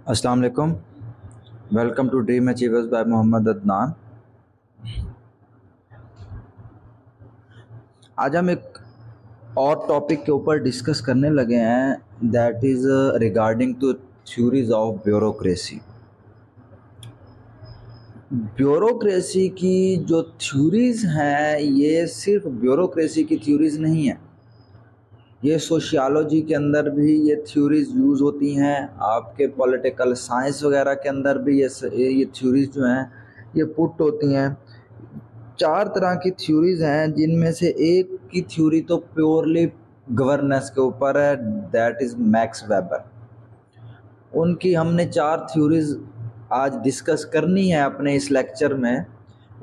अस्सलाम वालेकुम। Welcome to dream achievers by Mohammad Adnan. आज हम एक और टॉपिक के ऊपर डिस्कस करने लगे हैं, that is regarding to theories of bureaucracy. Bureaucracy की जो थ्योरीज हैं, ये सिर्फ ब्यूरोक्रेसी की थ्योरीज नहीं हैं, ये सोशियोलॉजी के अंदर भी ये थ्योरीज यूज़ होती हैं। आपके पॉलिटिकल साइंस वगैरह के अंदर भी ये थ्योरीज जो हैं ये पुट होती हैं। चार तरह की थ्योरीज हैं, जिनमें से एक की थ्योरी तो प्योरली गवर्नेंस के ऊपर है, दैट इज़ मैक्स वेबर। उनकी हमने चार थ्योरीज आज डिस्कस करनी है अपने इस लेक्चर में।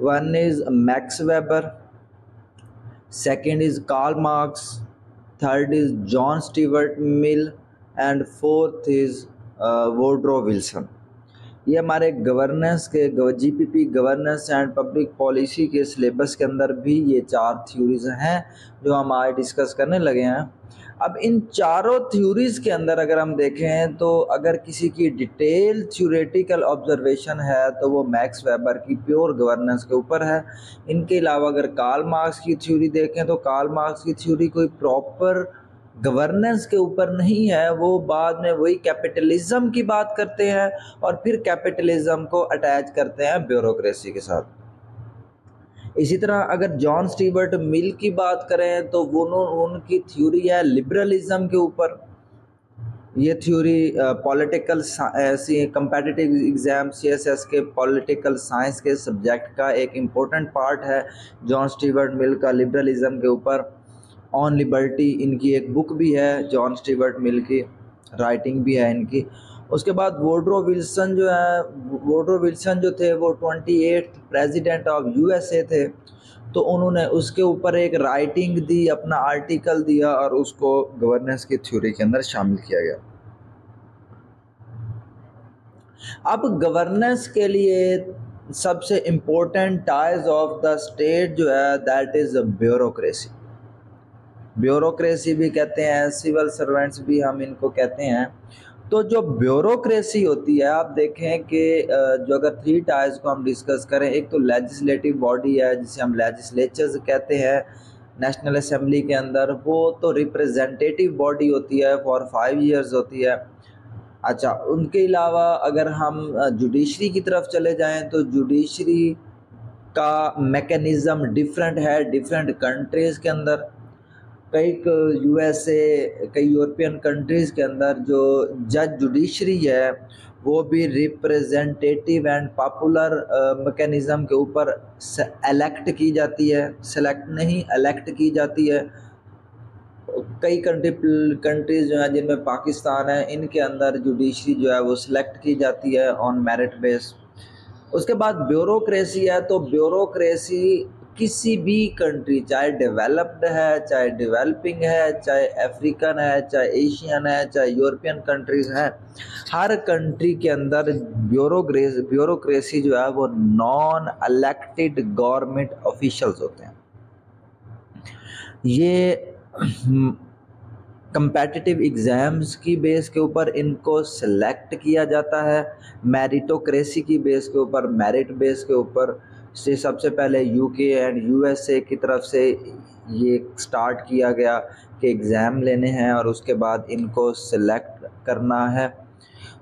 One is Max Weber, second is Karl Marx, third is John Stuart Mill and fourth is Woodrow Wilson. ये हमारे गवर्नेंस के GPP governance and public policy के सिलेबस के अंदर भी ये चार थ्योरीज हैं जो हम आज डिस्कस करने लगे हैं। अब इन चारों थ्योरीज के अंदर अगर हम देखें तो अगर किसी की डिटेल थ्योरेटिकल ऑब्जर्वेशन है तो वो मैक्स वेबर की प्योर गवर्नेंस के ऊपर है। इनके अलावा अगर कार्ल मार्क्स की थ्योरी देखें तो कार्ल मार्क्स की थ्योरी कोई प्रॉपर गवर्नेंस के ऊपर नहीं है, वो बाद में वही कैपिटलिज्म की बात करते हैं और फिर कैपिटलिज्म को अटैच करते हैं ब्यूरोक्रेसी के साथ। इसी तरह अगर जॉन स्टीवर्ट मिल की बात करें तो वो उनकी थ्योरी है लिबरलिज्म के ऊपर। ये theory political competitive exam CSS के पॉलिटिकल साइंस के सब्जेक्ट का एक इम्पोर्टेंट पार्ट है। जॉन स्टीवर्ट मिल का लिबरलिज्म के ऊपर ऑन लिबर्टी इनकी एक बुक भी है, जॉन स्टीवर्ट मिल की राइटिंग भी है इनकी। उसके बाद वुडरो विल्सन जो थे वो 28th प्रेसिडेंट ऑफ यूएसए थे, तो उन्होंने उसके ऊपर एक राइटिंग दी, अपना आर्टिकल दिया और उसको गवर्नेंस की थ्योरी के अंदर शामिल किया गया। अब गवर्नेंस के लिए सबसे important ties of the state जो है दैट इज ब्यूरोक्रेसी। ब्यूरोक्रेसी भी कहते हैं, सिविल सर्वेंट्स भी हम इनको कहते हैं। तो जो ब्यूरोक्रेसी होती है, आप देखें कि जो अगर थ्री टाइज को हम डिस्कस करें, एक तो लेजिस्लेटिव बॉडी है जिसे हम लेजिस्लेचर्स कहते हैं नेशनल असेंबली के अंदर, वो तो रिप्रेजेंटेटिव बॉडी होती है, फॉर 5 years होती है। अच्छा, उनके अलावा अगर हम जुडिशरी की तरफ चले जाएं तो जुडिशरी का मैकेनिज़्म डिफरेंट है डिफरेंट कंट्रीज़ के अंदर। कई यूएसए, कई यूरोपियन कंट्रीज़ के अंदर जो जज जुडिशरी है वो भी रिप्रेजेंटेटिव एंड पॉपुलर मैकेनिज़्म के ऊपर एलेक्ट की जाती है, सेलेक्ट नहीं एलेक्ट की जाती है। कई कंट्रीज़ जो हैं जिनमें पाकिस्तान है, इनके अंदर जुडिशरी जो है वो सिलेक्ट की जाती है ऑन मेरिट बेस। उसके बाद ब्यूरोक्रेसी है, तो ब्यूरोक्रेसी किसी भी कंट्री, चाहे डेवलप्ड है, चाहे डेवलपिंग है, चाहे अफ्रीकन है, चाहे एशियन है, चाहे यूरोपियन कंट्रीज़ हैं, हर कंट्री के अंदर ब्यूरोक्रेसी जो है वो नॉन इलेक्टेड गवर्नमेंट ऑफिशियल्स होते हैं। ये कंपेटिटिव एग्ज़ाम्स की बेस के ऊपर इनको सेलेक्ट किया जाता है, मेरिटोक्रेसी की बेस के ऊपर, मेरिट बेस के ऊपर से सबसे पहले यूके एंड यूएसए की तरफ से ये स्टार्ट किया गया कि एग्ज़ाम लेने हैं और उसके बाद इनको सेलेक्ट करना है।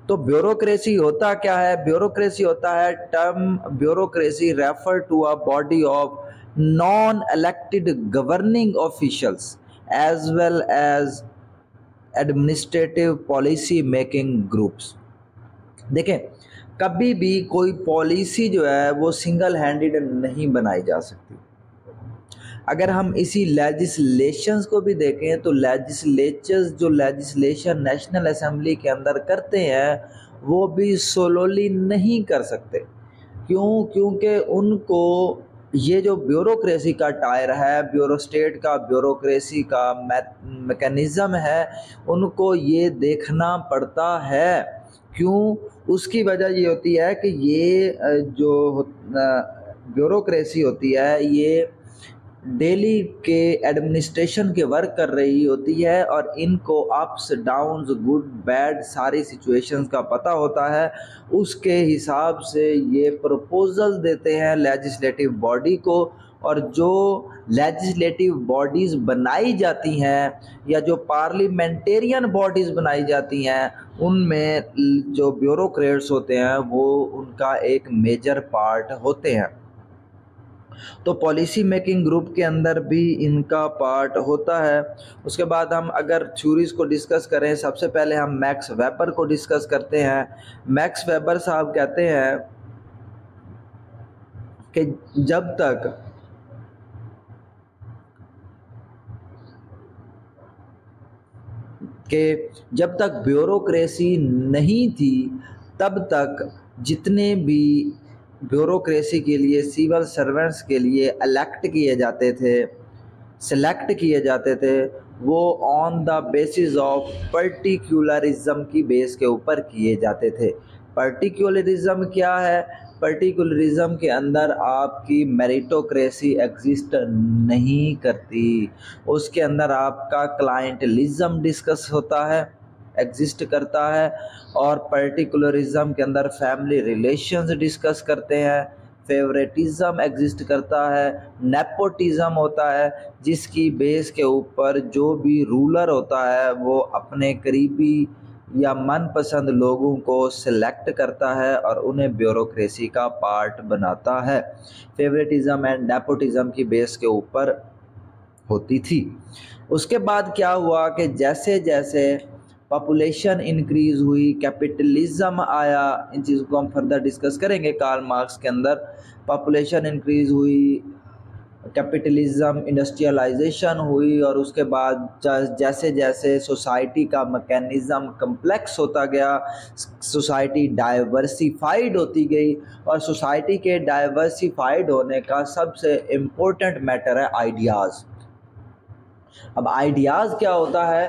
तो ब्यूरोक्रेसी होता क्या है? ब्यूरोक्रेसी होता है term bureaucracy refer to a body of non elected governing officials as well as administrative policy making groups. देखें, कभी भी कोई पॉलिसी जो है वो सिंगल हैंडेड नहीं बनाई जा सकती। अगर हम इसी लेजिस्लेशंस को भी देखें तो लेजिस्लेचर्स जो लेजिस्लेशन नेशनल असेंबली के अंदर करते हैं वो भी सोलोली नहीं कर सकते। क्यों? क्योंकि उनको ये जो ब्यूरोक्रेसी का टायर है, स्टेट का ब्यूरोक्रेसी का मैकेनिज़्म है, उनको ये देखना पड़ता है। क्यों? उसकी वजह ये होती है कि ये जो ब्यूरोक्रेसी होती है ये डेली के एडमिनिस्ट्रेशन के वर्क कर रही होती है और इनको अप्स डाउन्स गुड बैड सारी सिचुएशंस का पता होता है। उसके हिसाब से ये प्रपोजल देते हैं लेजिस्लेटिव बॉडी को, और जो लेजिस्लेटिव बॉडीज़ बनाई जाती हैं या जो पार्लियामेंटेरियन बॉडीज़ बनाई जाती हैं उनमें जो ब्यूरोक्रेट्स होते हैं वो उनका एक मेजर पार्ट होते हैं। तो पॉलिसी मेकिंग ग्रुप के अंदर भी इनका पार्ट होता है। उसके बाद हम अगर थ्योरीज को डिस्कस करें, सबसे पहले हम मैक्स वेबर को डिस्कस करते हैं। मैक्स वेबर साहब कहते हैं कि जब तक ब्यूरोक्रेसी नहीं थी तब तक जितने भी ब्यूरोक्रेसी के लिए सिविल सर्वेंट्स के लिए इलेक्ट किए जाते थे, सेलेक्ट किए जाते थे, वो ऑन द बेसिस ऑफ पर्टिकुलरिज्म की बेस के ऊपर किए जाते थे। पर्टिकुलरिज्म क्या है? पर्टिकुलरिज्म के अंदर आपकी मेरिटोक्रेसी एग्जिस्ट नहीं करती, उसके अंदर आपका क्लाइंटलिज्म डिस्कस होता है, एग्जिस्ट करता है, और पर्टिकुलरिज्म के अंदर फैमिली रिलेशंस डिस्कस करते हैं, फेवरेटिज्म एग्जिस्ट करता है, नेपोटिज्म होता है जिसकी बेस के ऊपर जो भी रूलर होता है वो अपने करीबी या मनपसंद लोगों को सिलेक्ट करता है और उन्हें ब्यूरोक्रेसी का पार्ट बनाता है। फेवरेटिज्म एंड नेपोटिज्म की बेस के ऊपर होती थी। उसके बाद क्या हुआ कि जैसे जैसे पॉपुलेशन इंक्रीज़ हुई, कैपिटलिज्म आया, इन चीज़ों को हम फर्दर डिस्कस करेंगे कार्ल मार्क्स के अंदर। पॉपुलेशन इंक्रीज़ हुई, कैपिटलिज्म, इंडस्ट्रियलाइजेशन हुई, और उसके बाद जैसे जैसे सोसाइटी का मैकेनिज़्म कम्प्लेक्स होता गया, सोसाइटी डाइवर्सिफाइड होती गई, और सोसाइटी के डाइवर्सिफाइड होने का सबसे इम्पोर्टेंट मैटर है आइडियाज़। अब आइडियाज़ क्या होता है?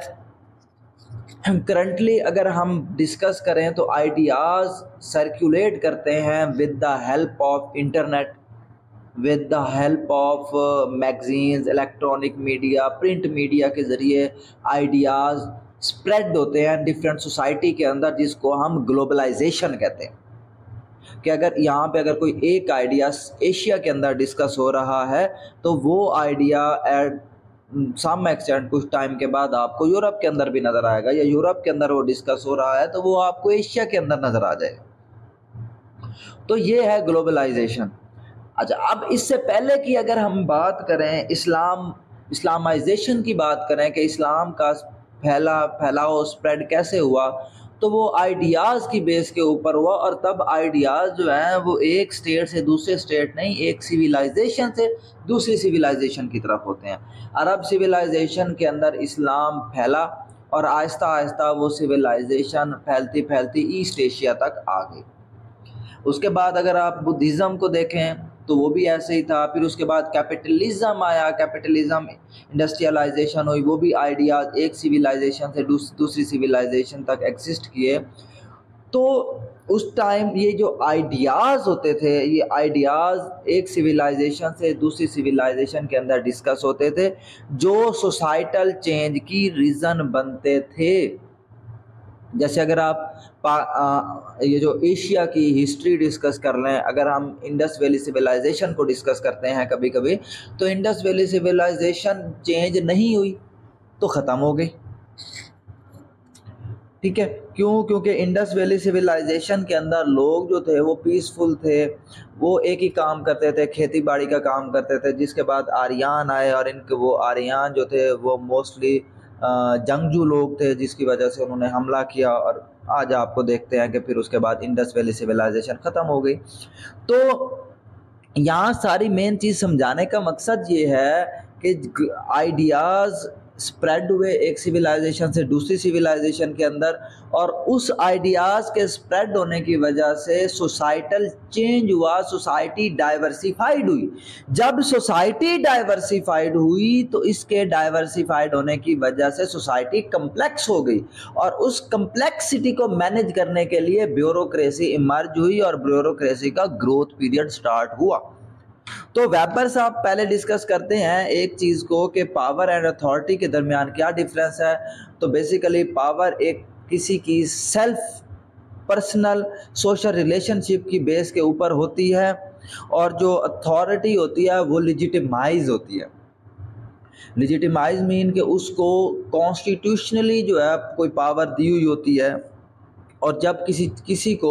करंटली अगर हम डिस्कस करें तो आइडियाज़ सर्कुलेट करते हैं with the help of internet, with the help of magazines, electronic media, print media के ज़रिए आइडियाज़ स्प्रेड होते हैं डिफरेंट सोसाइटी के अंदर, जिसको हम ग्लोबलाइजेशन कहते हैं। कि अगर यहाँ पे अगर कोई एक आइडिया एशिया के अंदर डिस्कस हो रहा है तो वो आइडिया एट सम एक्सटेंट कुछ टाइम के बाद आपको यूरोप के अंदर भी नज़र आएगा, या यूरोप के अंदर वो डिस्कस हो रहा है तो वो आपको एशिया के अंदर नज़र आ जाएगा। तो ये है ग्लोबलाइजेशन। अच्छा, अब इससे पहले की अगर हम बात करें इस्लामाइजेशन की बात करें कि इस्लाम का फैलाव स्प्रेड कैसे हुआ, तो वो आइडियाज़ की बेस के ऊपर हुआ। और तब आइडियाज़ जो हैं वो एक स्टेट से दूसरे स्टेट नहीं, एक सिविलाइजेशन से दूसरी सिविलाइजेशन की तरफ होते हैं। अरब सिविलाइजेशन के अंदर इस्लाम फैला और आहिस्ता आहिस्ता वो सिविलाइजेशन फैलती फैलती ईस्ट एशिया तक आ गई। उसके बाद अगर आप बुद्धिज़्म को देखें तो वो भी ऐसे ही था। फिर उसके बाद कैपिटलिज्म आया, कैपिटलिज्म, इंडस्ट्रियलाइजेशन हुई, वो भी आइडियाज़ एक सिविलाइजेशन से दूसरी सिविलाइजेशन तक एग्जिस्ट किए। तो उस टाइम ये जो आइडियाज़ होते थे, ये आइडियाज़ एक सिविलाइजेशन से दूसरी सिविलाइजेशन के अंदर डिस्कस होते थे, जो सोसाइटल चेंज की रीज़न बनते थे। जैसे अगर आप ये जो एशिया की हिस्ट्री डिस्कस कर लें, अगर हम इंडस वैली सिविलाइजेशन को डिस्कस करते हैं कभी कभी, तो इंडस वैली सिविलाइजेशन चेंज नहीं हुई तो ख़त्म हो गई। ठीक है, क्यों? क्योंकि इंडस वैली सिविलाइजेशन के अंदर लोग जो थे वो पीसफुल थे, वो एक ही काम करते थे, खेती बाड़ी का काम करते थे। जिसके बाद आर्यन आए और इनके वो आर्यन जो थे वो मोस्टली जंगजू लोग थे, जिसकी वजह से उन्होंने हमला किया, और आज आपको देखते हैं कि फिर उसके बाद इंडस वैली सिविलाइजेशन ख़त्म हो गई। तो यहाँ सारी मेन चीज़ समझाने का मकसद ये है कि आइडियाज़ स्प्रेड हुए एक सिविलाइजेशन से दूसरी सिविलाइजेशन के अंदर, और उस आइडियाज़ के स्प्रेड होने की वजह से सोसाइटल चेंज हुआ, सोसाइटी डाइवर्सिफाइड हुई। जब सोसाइटी डाइवर्सिफाइड हुई तो इसके डाइवर्सिफाइड होने की वजह से सोसाइटी कम्प्लेक्स हो गई, और उस कम्प्लेक्सिटी को मैनेज करने के लिए ब्यूरोक्रेसी इमर्ज हुई और ब्यूरोक्रेसी का ग्रोथ पीरियड स्टार्ट हुआ। तो वेबर साहब पहले डिस्कस करते हैं एक चीज़ को कि पावर एंड अथॉरिटी के दरमियान क्या डिफरेंस है। तो बेसिकली पावर एक किसी की सेल्फ पर्सनल सोशल रिलेशनशिप की बेस के ऊपर होती है, और जो अथॉरिटी होती है वो लिजिटिमाइज होती है। लिजिटिमाइज मीन कि उसको कॉन्स्टिट्यूशनली जो है कोई पावर दी हुई होती है, और जब किसी को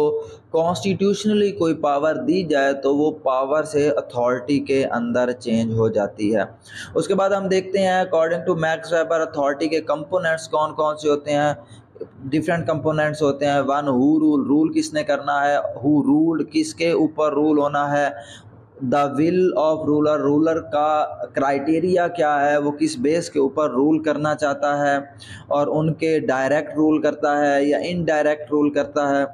कॉन्स्टिट्यूशनली कोई पावर दी जाए तो वो पावर से अथॉरिटी के अंदर चेंज हो जाती है। उसके बाद हम देखते हैं according to Max Weber authority के कंपोनेंट्स कौन कौन से होते हैं। डिफरेंट कंपोनेंट्स होते हैं। वन, हु रूल, रूल किसने करना है, हु रूल्ड, किसके ऊपर रूल होना है। The will of ruler, ruler का क्राइटेरिया क्या है, वो किस बेस के ऊपर रूल करना चाहता है, और उनके डायरेक्ट रूल करता है या इनडायरेक्ट रूल करता है।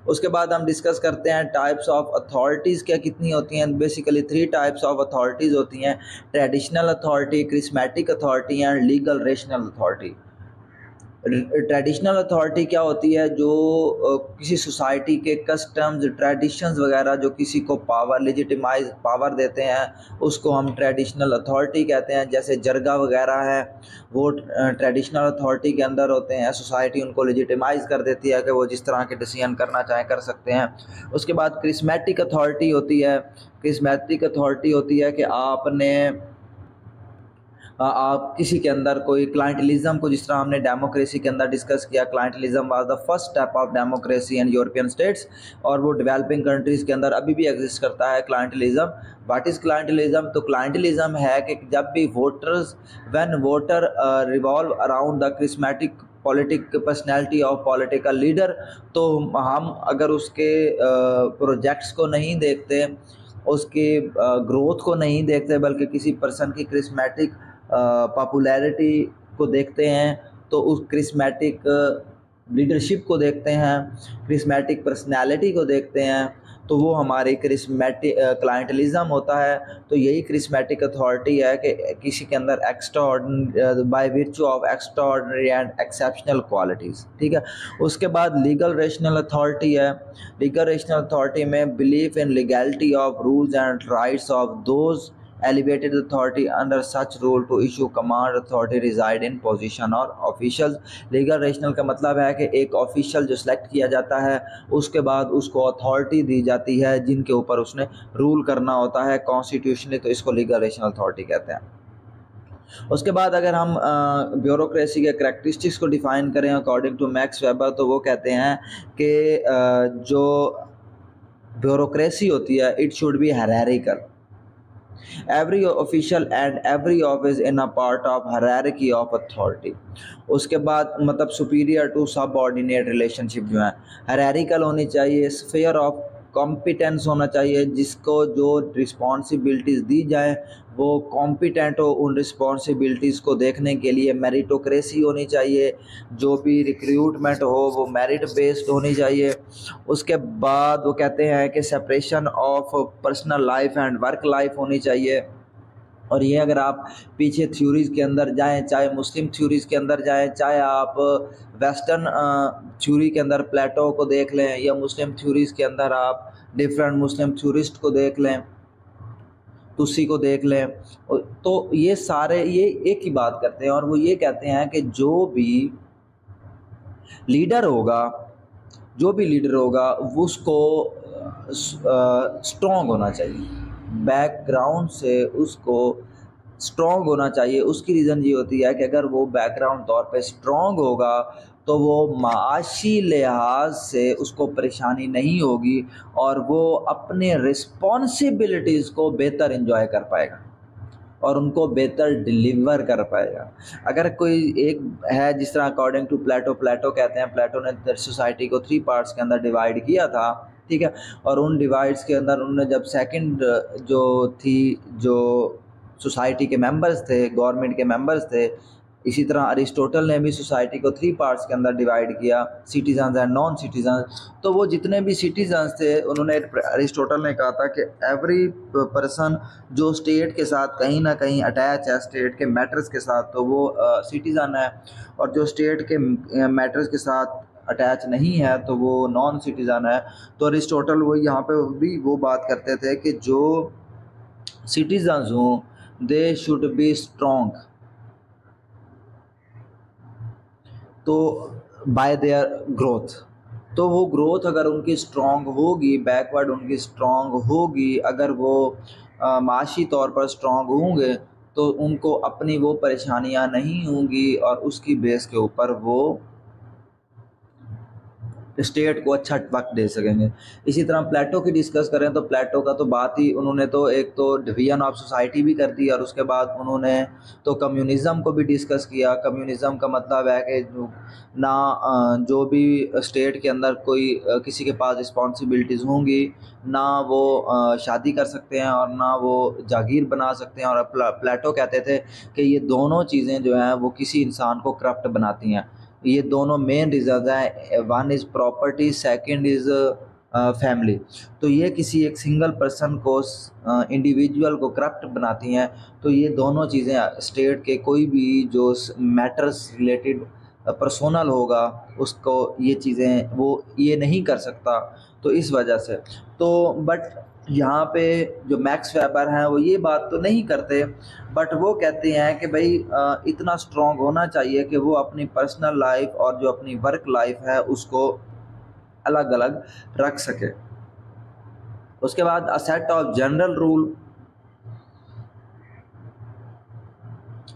उसके बाद हम डिस्कस करते हैं टाइप्स ऑफ अथॉरिटीज़ क्या कितनी होती हैं। बेसिकली 3 टाइप्स ऑफ अथॉरिटीज़ होती हैं, traditional authority, charismatic authority and legal rational authority. Traditional authority क्या होती है, जो किसी सोसाइटी के कस्टम्स, ट्रेडिशंस वगैरह जो किसी को पावर, लेजिटिमाइज पावर देते हैं, उसको हम ट्रेडिशनल अथॉरिटी कहते हैं। जैसे जरगा वगैरह है, वो ट्रेडिशनल अथॉरिटी के अंदर होते हैं। सोसाइटी उनको लेजिटिमाइज कर देती है कि वो जिस तरह के डिसीजन करना चाहें कर सकते हैं। उसके बाद क्रिस्मेटिक अथॉरिटी होती है। क्रिस्मेटिक अथॉरिटी होती है कि आप किसी के अंदर कोई क्लाइंटलिज्म को, जिस तरह हमने डेमोक्रेसी के अंदर डिस्कस किया, clientelism was the first step of democracy in European states, और वो डेवलपिंग कंट्रीज़ के अंदर अभी भी एग्जिस्ट करता है क्लाइंटलिज्म। What is क्लाइंटलिज्म? तो क्लाइंटलिज्म है कि जब भी when voter revolve around the charismatic politic personality of political leader, तो हम अगर उसके प्रोजेक्ट्स को नहीं देखते, उसके ग्रोथ को नहीं देखते, बल्कि किसी पर्सन की क्रिस्मेटिक पॉपुलैरिटी को देखते हैं, तो उस क्रिस्मेटिक लीडरशिप को देखते हैं, क्रिस्मेटिक पर्सनैलिटी को देखते हैं, तो वो हमारी क्रिस्मेटिक क्लाइंटलिज्म होता है। तो यही क्रिस्मेटिक अथॉरिटी है कि किसी के अंदर by virtue of extraordinary and exceptional qualities. ठीक है। उसके बाद लीगल रेशनल अथॉरिटी है। लीगल रेशनल अथॉरिटी में belief in legality of rules and rights of those elevated authority under such rule to issue command authority reside in position और officials। Legal rational का मतलब है कि एक ऑफिशियल जो select किया जाता है, उसके बाद उसको अथॉरिटी दी जाती है जिनके ऊपर उसने रूल करना होता है कॉन्स्टिट्यूशनली, तो इसको लीगल रेशनल अथॉरिटी कहते हैं। उसके बाद अगर हम ब्यूरोक्रेसी के करैक्टरिस्टिक्स को डिफ़ाइन करें अकॉर्डिंग टू मैक्स वेबर, तो वो कहते हैं कि जो ब्यूरोक्रेसी होती है, it should be hierarchical. Every official and every office in a part of hierarchy of authority। उसके बाद मतलब superior to subordinate relationship जो है hierarchical होनी चाहिए। sphere of कॉम्पिटेंस होना चाहिए, जिसको जो रिस्पॉन्सिबिलिटीज़ दी जाए वो कॉम्पिटेंट हो उन रिस्पॉन्सिबिलिटीज़ को देखने के लिए। मेरिटोक्रेसी होनी चाहिए, जो भी रिक्रूटमेंट हो वो मेरिट बेस्ड होनी चाहिए। उसके बाद वो कहते हैं कि separation of personal life and work life होनी चाहिए। और ये अगर आप पीछे थ्योरीज़ के अंदर जाएं, चाहे मुस्लिम थ्योरीज़ के अंदर जाएं, चाहे आप वेस्टर्न थ्योरी के अंदर प्लेटो को देख लें, या मुस्लिम थ्योरीज़ के अंदर आप डिफरेंट मुस्लिम थ्योरिस्ट को देख लें, तुसी को देख लें, तो ये सारे ये एक ही बात करते हैं, और वो ये कहते हैं कि जो भी लीडर होगा उसको स्ट्रॉन्ग होना चाहिए, बैकग्राउंड से उसको स्ट्रॉन्ग होना चाहिए। उसकी रीज़न ये होती है कि अगर वो बैकग्राउंड तौर पे स्ट्रॉन्ग होगा तो वो माशी लिहाज से उसको परेशानी नहीं होगी, और वो अपने रिस्पॉन्सिबिलिटीज़ को बेहतर एंजॉय कर पाएगा और उनको बेहतर डिलीवर कर पाएगा। अगर कोई एक है, जिस तरह अकॉर्डिंग टू प्लेटो कहते हैं, प्लेटो ने सोसाइटी को 3 पार्ट्स के अंदर डिवाइड किया था, ठीक है, और उन डिवाइड्स के अंदर उन्होंने जब सेकंड जो सोसाइटी के मेंबर्स थे, गवर्नमेंट के मेंबर्स थे, इसी तरह अरिस्टोटल ने भी सोसाइटी को 3 पार्ट्स के अंदर डिवाइड किया, सिटीजन्स एंड नॉन सिटीजन्स। तो वो जितने भी सिटीजन्स थे, उन्होंने अरिस्टोटल ने कहा था कि एवरी पर्सन जो स्टेट के साथ कहीं ना कहीं अटैच है, स्टेट के मैटर्स के साथ, तो वो सिटीज़न है, और जो स्टेट के मैटर्स के साथ अटैच नहीं है तो वो नॉन सिटीज़न है। तो अरिस्टोटल वो यहाँ पे भी वो बात करते थे कि जो सिटीजन्स हों, दे शुड बी स्ट्रॉन्ग, तो बाय देयर ग्रोथ, तो वो ग्रोथ अगर उनकी स्ट्रॉन्ग होगी, बैकवर्ड उनकी स्ट्रॉन्ग होगी, अगर वो माशी तौर पर स्ट्रॉन्ग होंगे तो उनको अपनी वो परेशानियां नहीं होंगी और उसकी बेस के ऊपर वो स्टेट को अच्छा वक्त दे सकेंगे। इसी तरह प्लेटो की डिस्कस करें तो प्लेटो का तो बात ही, उन्होंने तो एक तो डिवीजन ऑफ सोसाइटी भी कर दी और उसके बाद उन्होंने तो कम्युनिज़म को भी डिस्कस किया। कम्युनिज़म का मतलब है कि जो भी स्टेट के अंदर कोई किसी के पास रिस्पॉन्सिबिलिटीज़ होंगी, ना वो शादी कर सकते हैं और ना वो जागीर बना सकते हैं। और प्लेटो कहते थे कि ये दोनों चीज़ें जो हैं वो किसी इंसान को करप्ट बनाती हैं। ये दोनों मेन रीज़न हैं, one is property, second is family. तो ये किसी एक सिंगल पर्सन को, इंडिविजुअल को करप्ट बनाती हैं। तो ये दोनों चीज़ें स्टेट के कोई भी जो मैटर्स रिलेटेड पर्सनल होगा उसको ये चीज़ें वो ये नहीं कर सकता। तो इस वजह से तो बट यहाँ पे जो मैक्स वेबर हैं वो ये बात तो नहीं करते, बट वो कहते हैं कि भाई इतना स्ट्रॉन्ग होना चाहिए कि वो अपनी पर्सनल लाइफ और जो अपनी वर्क लाइफ है उसको अलग अलग रख सके। उसके बाद a set of general rule,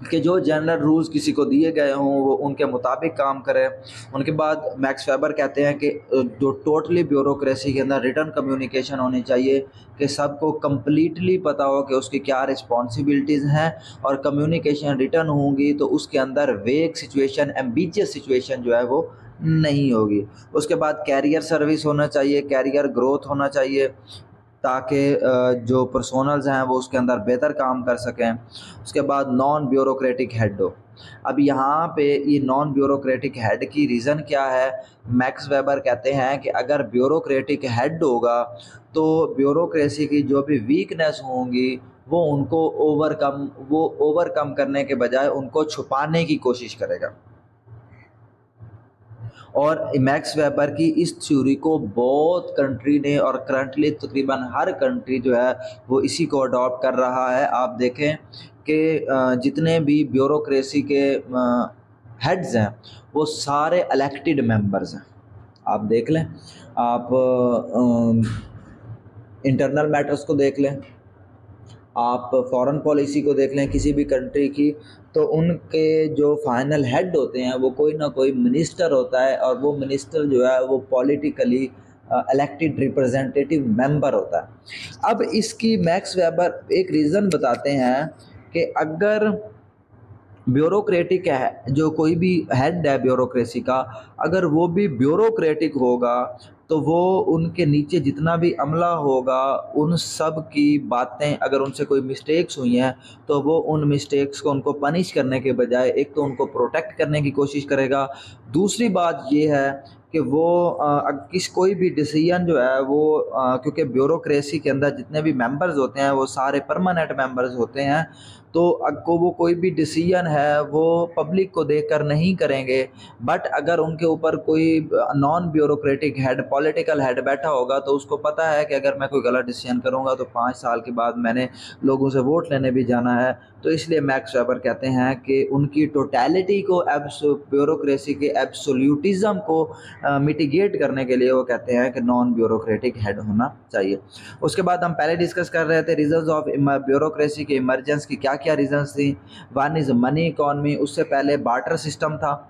कि जो जनरल रूल्स किसी को दिए गए हों वो उनके मुताबिक काम करे। उनके बाद मैक्स वेबर कहते हैं कि जो टोटली ब्यूरोक्रेसी के अंदर रिटर्न कम्युनिकेशन होनी चाहिए, कि सबको कम्प्लीटली पता हो कि उसकी क्या रिस्पॉन्सिबिलिटीज़ हैं, और कम्युनिकेशन रिटर्न होंगी तो उसके अंदर वेग सिचुएशन, एम्बिजियस सिचुएशन जो है वो नहीं होगी। उसके बाद कैरियर सर्विस होना चाहिए, कैरियर ग्रोथ होना चाहिए, ताकि जो पर्सोनल्स हैं वो उसके अंदर बेहतर काम कर सकें। उसके बाद नॉन ब्यूरोक्रेटिक हेड हो। अब यहाँ पे ये नॉन ब्यूरोक्रेटिक हेड की रीज़न क्या है? मैक्स वेबर कहते हैं कि अगर ब्यूरोक्रेटिक हेड होगा तो ब्यूरोक्रेसी की जो भी वीकनेस होंगी वो ओवरकम करने के बजाय उनको छुपाने की कोशिश करेगा। और मैक्स वेबर की इस थ्योरी को बहुत कंट्री ने, और करंटली तकरीबन हर कंट्री जो है वो इसी को अडॉप्ट कर रहा है। आप देखें कि जितने भी ब्यूरोक्रेसी के हेड्स हैं वो सारे इलेक्टेड मेंबर्स हैं। आप देख लें, आप इंटरनल मैटर्स को देख लें, आप फॉरेन पॉलिसी को देख लें किसी भी कंट्री की, तो उनके जो फाइनल हेड होते हैं वो कोई ना कोई मिनिस्टर होता है, और वो मिनिस्टर जो है वो पॉलिटिकली इलेक्टेड रिप्रेजेंटेटिव मेंबर होता है। अब इसकी मैक्स वेबर एक रीज़न बताते हैं कि अगर ब्यूरोक्रेटिक है, जो कोई भी हेड है ब्यूरोक्रेसी का, अगर वो भी ब्यूरोक्रेटिक होगा तो वो उनके नीचे जितना भी अमला होगा उन सब की बातें, अगर उनसे कोई मिस्टेक्स हुई हैं तो वो उन मिस्टेक्स को उनको पनिश करने के बजाय एक तो उनको प्रोटेक्ट करने की कोशिश करेगा। दूसरी बात ये है कि वो कोई भी डिसीजन जो है वो क्योंकि ब्यूरोक्रेसी के अंदर जितने भी मेंबर्स होते हैं वो सारे परमानेंट मेंबर्स होते हैं, तो वो कोई भी डिसीजन है वो पब्लिक को देखकर नहीं करेंगे। बट अगर उनके ऊपर कोई non bureaucratic head, political head बैठा होगा तो उसको पता है कि अगर मैं कोई गलत डिसीजन करूंगा तो 5 साल के बाद मैंने लोगों से वोट लेने भी जाना है। तो इसलिए मैक्स वेबर कहते हैं कि उनकी टोटलिटी को, ब्यूरोक्रेसी के एब्सोल्यूटिज्म को मिटिगेट करने के लिए वो कहते हैं कि नॉन ब्यूरोक्रेटिक हेड होना चाहिए। उसके बाद हम पहले डिस्कस कर रहे थे रीजंस ऑफ ब्यूरोक्रेसी के इमरजेंस की क्या क्या रीजंस थी। वन इज़ मनी इकॉनमी, उससे पहले बार्टर सिस्टम था।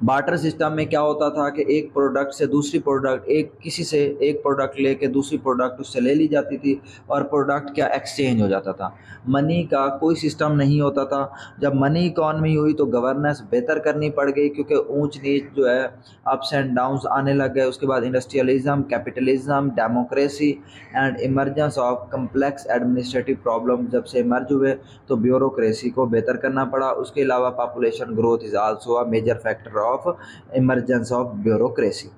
बार्टर सिस्टम में क्या होता था कि एक प्रोडक्ट से दूसरी प्रोडक्ट, किसी से एक प्रोडक्ट लेके दूसरी प्रोडक्ट उससे ले ली जाती थी और प्रोडक्ट क्या एक्सचेंज हो जाता था। मनी का कोई सिस्टम नहीं होता था। जब मनी इकॉनमी हुई तो गवर्नेंस बेहतर करनी पड़ गई, क्योंकि ऊंच नीच जो है, अप्स एंड डाउन्स आने लग गए। उसके बाद industrialism, capitalism, democracy and emergence of complex administrative problem जब से इमर्ज हुए तो ब्यूरोक्रेसी को बेहतर करना पड़ा। उसके अलावा population growth is also a major factor of emergence of bureaucracy.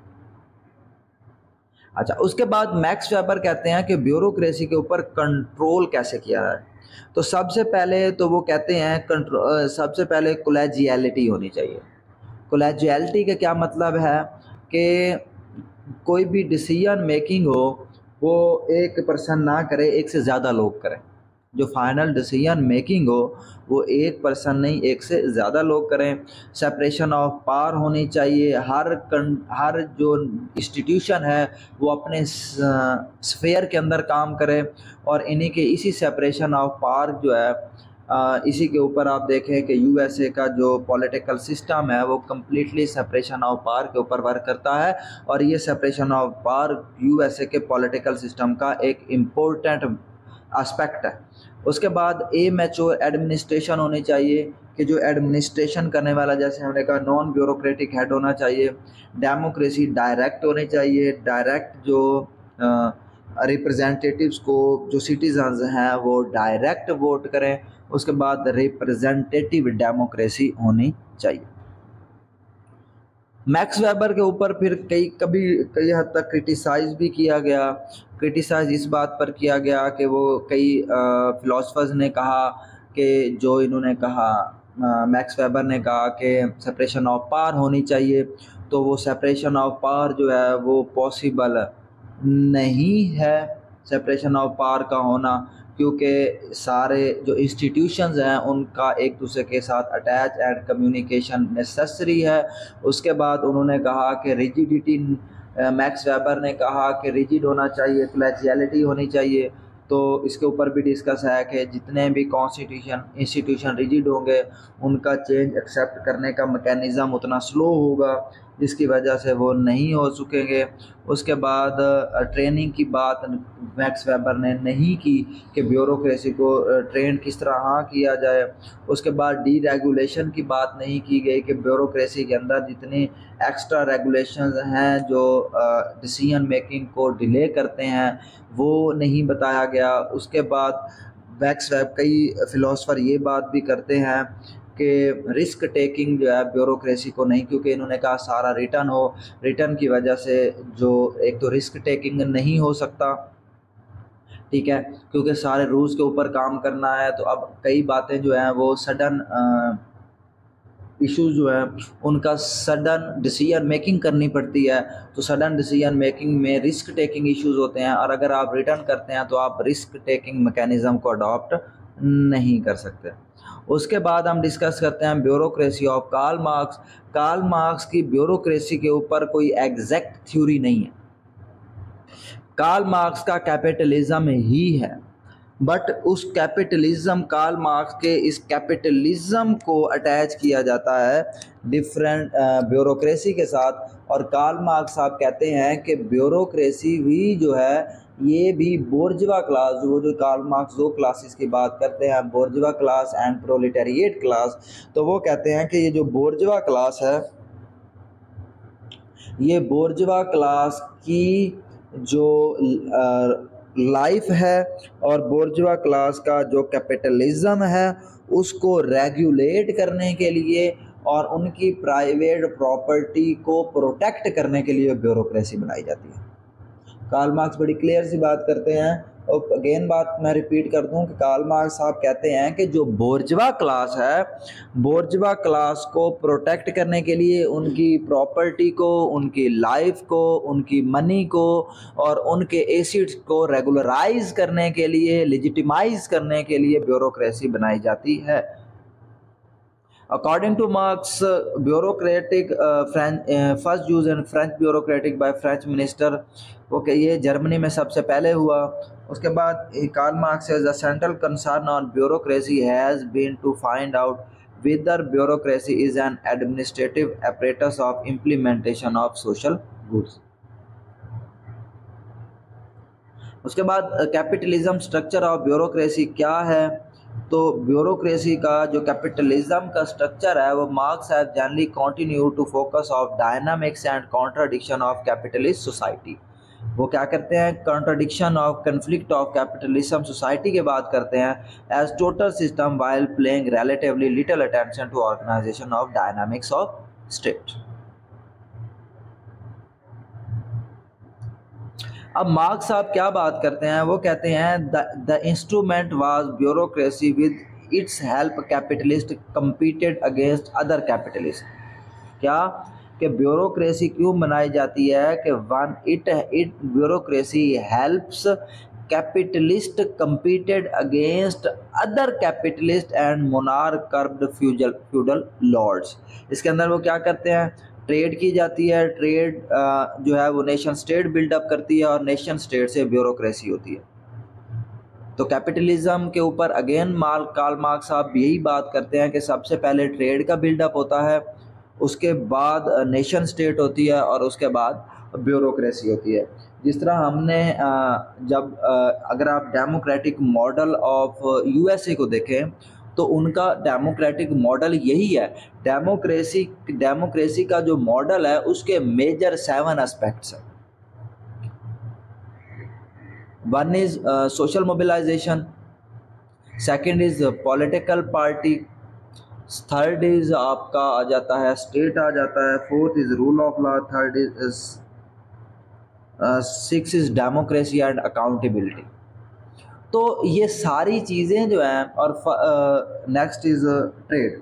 अच्छा, उसके बाद मैक्स वेबर कहते हैं कि ब्यूरोक्रेसी के ऊपर कंट्रोल कैसे किया जाए। तो सबसे पहले तो वो कहते हैं सबसे पहले कोलेजियलिटी होनी चाहिए। कोलेजियलिटी का क्या मतलब है कि कोई भी डिसीजन मेकिंग हो वो एक पर्सन ना करे, एक से ज़्यादा लोग करें। जो फाइनल डिसीजन मेकिंग हो वो एक पर्सन नहीं, एक से ज़्यादा लोग करें। सेपरेशन ऑफ पावर होनी चाहिए। हर जो इंस्टीट्यूशन है वो अपने स्फेयर के अंदर काम करे, और इन्हीं के इसी सेपरेशन ऑफ पावर जो है इसी के ऊपर आप देखें कि यूएसए का जो पॉलिटिकल सिस्टम है वो कम्प्लीटली सेपरेशन ऑफ पावर के ऊपर वर्क करता है, और ये सेपरेशन ऑफ पावर यूएसए के पॉलिटिकल सिस्टम का एक इम्पोर्टेंट एस्पेक्ट है। उसके बाद ए मैच्योर एडमिनिस्ट्रेशन होनी चाहिए, कि जो एडमिनिस्ट्रेशन करने वाला, जैसे हमने कहा, नॉन ब्यूरोक्रेटिक हेड होना चाहिए। डेमोक्रेसी डायरेक्ट होनी चाहिए, डायरेक्ट जो रिप्रेजेंटेटिव्स को, जो सिटीजन्स हैं वो डायरेक्ट वोट करें। उसके बाद रिप्रेजेंटेटिव डेमोक्रेसी होनी चाहिए। मैक्स वेबर के ऊपर फिर कई हद तक क्रिटिसाइज भी किया गया। क्रिटिसाइज इस बात पर किया गया कि वो कई फिलोसफर्स ने कहा कि जो इन्होंने कहा, मैक्स वेबर ने कहा कि सेपरेशन ऑफ पावर होनी चाहिए, तो वो सेपरेशन ऑफ पावर जो है वो पॉसिबल नहीं है, सेपरेशन ऑफ पावर का होना, क्योंकि सारे जो इंस्टीट्यूशंस हैं उनका एक दूसरे के साथ अटैच एंड कम्युनिकेशन नेसेसरी है। उसके बाद उन्होंने कहा कि रिजिडिटी, मैक्स वेबर ने कहा कि रिजिड होना चाहिए, कॉलेजियलिटी होनी चाहिए। तो इसके ऊपर भी डिस्कस है कि जितने भी इंस्टीट्यूशन रिजिड होंगे उनका चेंज एक्सेप्ट करने का मैकेनिज़्म उतना स्लो होगा, जिसकी वजह से वो नहीं हो सकेंगे। उसके बाद ट्रेनिंग की बात मैक्स वेबर ने नहीं की कि ब्यूरोक्रेसी को ट्रेन किस तरह किया जाए। उसके बाद डी रेगुलेशन की बात नहीं की गई कि ब्यूरोक्रेसी के अंदर जितनी एक्स्ट्रा रेगुलेशंस हैं जो डिसीजन मेकिंग को डिले करते हैं वो नहीं बताया गया। उसके बाद मैक्स वेब, कई फ़िलोसफर ये बात भी करते हैं कि रिस्क टेकिंग जो है ब्यूरोक्रेसी को नहीं, क्योंकि इन्होंने कहा सारा रिटर्न की वजह से जो एक तो रिस्क टेकिंग नहीं हो सकता, ठीक है, क्योंकि सारे रूल्स के ऊपर काम करना है। तो अब कई बातें जो हैं वो सडन इश्यूज जो हैं उनका सडन डिसीजन मेकिंग करनी पड़ती है, तो सडन डिसीजन मेकिंग में रिस्क टेकिंग इश्यूज होते हैं, और अगर आप रिटर्न करते हैं तो आप रिस्क टेकिंग मैकेनिज़्म को अडॉप्ट नहीं कर सकते। उसके बाद हम डिस्कस करते हैं bureaucracy of Karl Marx. Karl Marx की ब्यूरोक्रेसी के ऊपर कोई एग्जैक्ट थ्योरी नहीं है। कार्ल मार्क्स का कैपिटलिज्म ही है, बट उस कैपिटलिज्म, कार्ल मार्क्स के इस कैपिटलिज्म को अटैच किया जाता है डिफरेंट ब्यूरोक्रेसी के साथ। और कार्ल मार्क्स साहब कहते हैं कि ब्यूरोक्रेसी भी जो है ये भी बोर्जवा क्लास, जो कार्ल मार्क्स दो क्लासेस की बात करते हैं, बोर्जवा क्लास एंड प्रोलेटारिएट क्लास, तो वो कहते हैं कि ये जो बोर्जवा क्लास है, ये बोर्जवा क्लास की जो लाइफ है और बोर्जवा क्लास का जो कैपिटलिज्म है उसको रेगुलेट करने के लिए और उनकी प्राइवेट प्रॉपर्टी को प्रोटेक्ट करने के लिए ब्यूरोक्रेसी बनाई जाती है। कार्ल मार्क्स बड़ी क्लियर सी बात करते हैं, और अगेन बात मैं रिपीट कर दूं कि कार्ल मार्क्स साहब कहते हैं कि जो बोर्जवा क्लास है, बोर्जवा क्लास को प्रोटेक्ट करने के लिए उनकी प्रॉपर्टी को, उनकी लाइफ को, उनकी मनी को और उनके एसेट्स को रेगुलराइज करने के लिए, लेजिटिमाइज करने के लिए ब्यूरोक्रेसी बनाई जाती है। According to Marx, bureaucratic first use in French bureaucratic by French minister, okay, ये जर्मनी में सबसे पहले हुआ। उसके बाद Karl Marx says the central concern on bureaucracy has been to find out whether bureaucracy is an administrative apparatus of implementation of social goods। उसके बाद capitalism structure of bureaucracy क्या है, तो ब्यूरोक्रेसी का जो कैपिटलिज्म का स्ट्रक्चर है वो Marx have generally continue to focus of dynamics and contradiction of capitalist society. वो क्या करते हैं, contradiction of conflict of capitalism society की बात करते हैं as total system while playing relatively little attention to organisation of dynamics of state. अब Marx साहब क्या बात करते हैं, वो कहते हैं the instrument was bureaucracy with its help capitalist competed against other capitalist. क्या कि ब्यूरोक्रेसी क्यों बनाई जाती है कि one it bureaucracy helps capitalist competed against other capitalist and monarch curved feudal lords. इसके अंदर वो क्या करते हैं, ट्रेड की जाती है, ट्रेड जो है वो नेशन स्टेट बिल्डअप करती है और नेशन स्टेट से ब्यूरोक्रेसी होती है। तो कैपिटलिज्म के ऊपर अगेन कार्ल मार्क्स साहब यही बात करते हैं कि सबसे पहले ट्रेड का बिल्डअप होता है, उसके बाद नेशन स्टेट होती है और उसके बाद ब्यूरोक्रेसी होती है। जिस तरह हमने जब अगर आप डेमोक्रेटिक मॉडल ऑफ यूएसए को देखें तो उनका डेमोक्रेटिक मॉडल यही है। डेमोक्रेसी का जो मॉडल है उसके मेजर 7 एस्पेक्ट्स हैं। One is social mobilisation, second is political party, third is आपका आ जाता है स्टेट आ जाता है, fourth is rule of law, third is 6 is democracy and accountability. तो ये सारी चीज़ें जो हैं, और next is trade,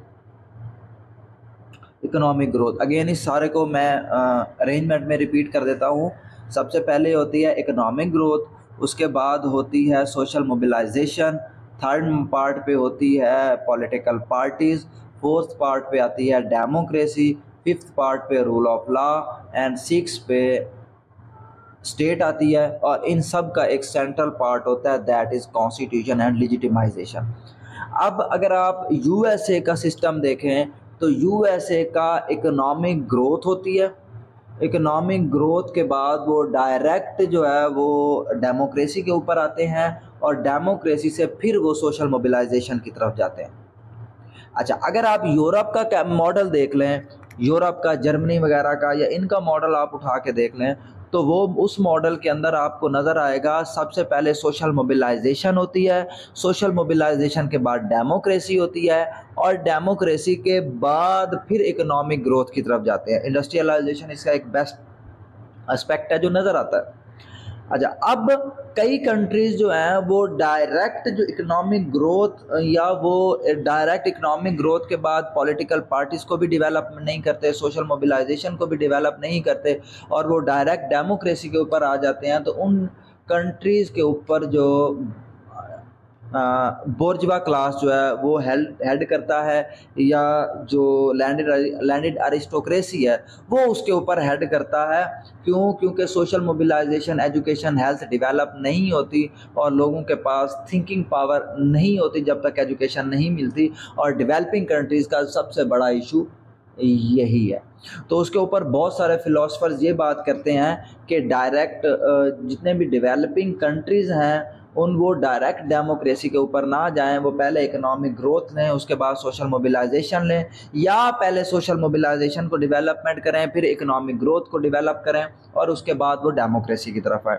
economic growth. Again इस सारे को मैं अरेंजमेंट में रिपीट कर देता हूँ। सबसे पहले होती है इकोनॉमिक ग्रोथ, उसके बाद होती है सोशल मोबिलाइजेशन, थर्ड पार्ट पे होती है पॉलिटिकल पार्टीज़, फोर्थ पार्ट पे आती है डेमोक्रेसी, फिफ्थ पार्ट पे रूल ऑफ लॉ एंड 6 पे स्टेट आती है, और इन सब का एक सेंट्रल पार्ट होता है that is constitution and legitimisation. अब अगर आप यूएसए का सिस्टम देखें तो यूएसए का इकोनॉमिक ग्रोथ होती है, इकोनॉमिक ग्रोथ के बाद वो डायरेक्ट जो है वो डेमोक्रेसी के ऊपर आते हैं और डेमोक्रेसी से फिर वो सोशल मोबिलाइजेशन की तरफ जाते हैं। अच्छा, अगर आप यूरोप का मॉडल देख लें, यूरोप का, जर्मनी वगैरह का, या इनका मॉडल आप उठा के देख लें तो वो उस मॉडल के अंदर आपको नज़र आएगा सबसे पहले सोशल मोबिलाइजेशन होती है, सोशल मोबिलाइजेशन के बाद डेमोक्रेसी होती है और डेमोक्रेसी के बाद फिर इकोनॉमिक ग्रोथ की तरफ जाते हैं। इंडस्ट्रियलाइजेशन इसका एक बेस्ट एस्पेक्ट है जो नज़र आता है। अच्छा, अब कई कंट्रीज़ जो हैं वो डायरेक्ट जो इकोनॉमिक ग्रोथ या वो डायरेक्ट इकोनॉमिक ग्रोथ के बाद पॉलिटिकल पार्टीज़ को भी डेवलप नहीं करते, सोशल मोबिलाइजेशन को भी डेवलप नहीं करते और वो डायरेक्ट डेमोक्रेसी के ऊपर आ जाते हैं। तो उन कंट्रीज़ के ऊपर जो बोर्जवा क्लास जो है वो हेड करता है, या जो लैंडेड अरिस्टोक्रेसी है वो उसके ऊपर हेड करता है। क्यों? क्योंकि social mobilisation, education, health develop नहीं होती और लोगों के पास थिंकिंग पावर नहीं होती जब तक एजुकेशन नहीं मिलती, और डेवलपिंग कंट्रीज़ का सबसे बड़ा इशू यही है। तो उसके ऊपर बहुत सारे फिलोसफर्स ये बात करते हैं कि डायरेक्ट जितने भी डेवलपिंग कंट्रीज़ हैं उन वो डायरेक्ट डेमोक्रेसी के ऊपर ना जाएं, वो पहले इकोनॉमिक ग्रोथ लें, उसके बाद सोशल मोबिलाइजेशन लें, या पहले सोशल मोबिलाइजेशन को डेवलपमेंट करें फिर इकोनॉमिक ग्रोथ को डेवलप करें और उसके बाद वो डेमोक्रेसी की तरफ आए।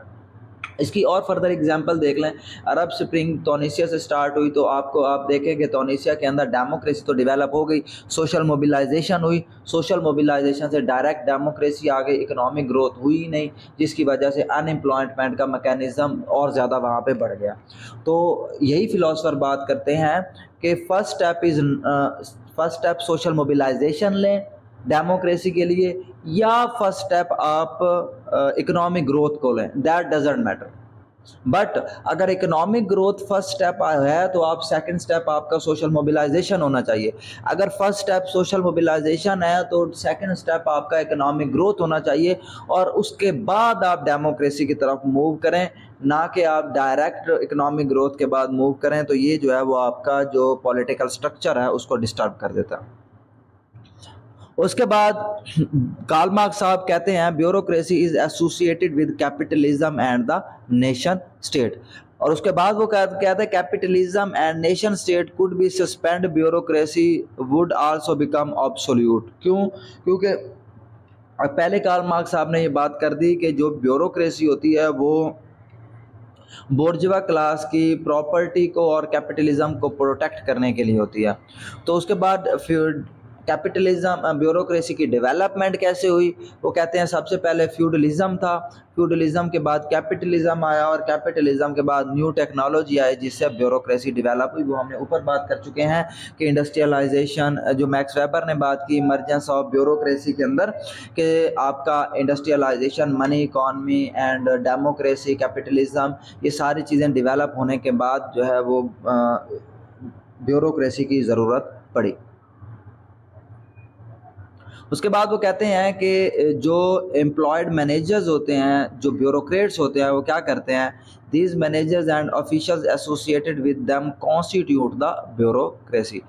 इसकी और फर्दर एग्जांपल देख लें, अरब स्प्रिंग तुनीसिया से स्टार्ट हुई तो आप देखें कि तुनीसिया के अंदर डेमोक्रेसी तो डेवलप हो गई, सोशल मोबिलाइजेशन हुई, सोशल मोबिलाइजेशन से डायरेक्ट डेमोक्रेसी आ गई, इकोनॉमिक ग्रोथ हुई ही नहीं, जिसकी वजह से अनएम्प्लॉयमेंट का मैकेनिज़्म और ज़्यादा वहाँ पे बढ़ गया। तो यही फिलोसफर बात करते हैं कि फर्स्ट स्टेप सोशल मोबिलाइजेशन लें डेमोक्रेसी के लिए, या फर्स्ट स्टेप आप इकोनॉमिक ग्रोथ को लें, दैट डजंट मैटर। बट अगर इकोनॉमिक ग्रोथ फर्स्ट स्टेप है तो आप सेकंड स्टेप आपका सोशल मोबिलाइजेशन होना चाहिए। अगर फर्स्ट स्टेप सोशल मोबिलाइजेशन है तो सेकंड स्टेप आपका इकोनॉमिक ग्रोथ होना चाहिए और उसके बाद आप डेमोक्रेसी की तरफ मूव करें, ना कि आप डायरेक्ट इकोनॉमिक ग्रोथ के बाद मूव करें। तो ये जो है वो आपका जो पॉलिटिकल स्ट्रक्चर है उसको डिस्टर्ब कर देता है। उसके बाद कार्ल मार्क्स साहब कहते हैं bureaucracy is associated with capitalism and the nation state, और उसके बाद वो कहते हैं capitalism and nation state could be suspend, bureaucracy would also become absolute. क्यों? क्योंकि पहले कार्ल मार्क्स साहब ने ये बात कर दी कि जो ब्यूरोक्रेसी होती है वो बोर्जवा क्लास की प्रॉपर्टी को और कैपिटलिज्म को प्रोटेक्ट करने के लिए होती है। तो उसके बाद फिर कैपिटलिज्म ब्यूरोक्रेसी की डेवलपमेंट कैसे हुई, वो कहते हैं सबसे पहले फ्यूडलिज्म था, फ्यूडलिज्म के बाद कैपिटलिज्म आया और कैपिटलिज्म के बाद न्यू टेक्नोलॉजी आई जिससे ब्यूरोक्रेसी डेवलप हुई। वो हमने ऊपर बात कर चुके हैं कि इंडस्ट्रियलाइजेशन, जो मैक्स वेबर ने बात की इमरजेंस ऑफ ब्यूरोक्रेसी के अंदर, कि आपका industrialisation, money economy and democracy, capitalism, ये सारी चीज़ें डेवलप होने के बाद जो है वो ब्यूरोक्रेसी की ज़रूरत पड़ी। उसके बाद वो कहते हैं कि जो एम्प्लॉयड मैनेजर्स होते हैं, जो ब्यूरोक्रेट्स होते हैं, वो क्या करते हैं, these managers and officials associated with them constitute the bureaucracy.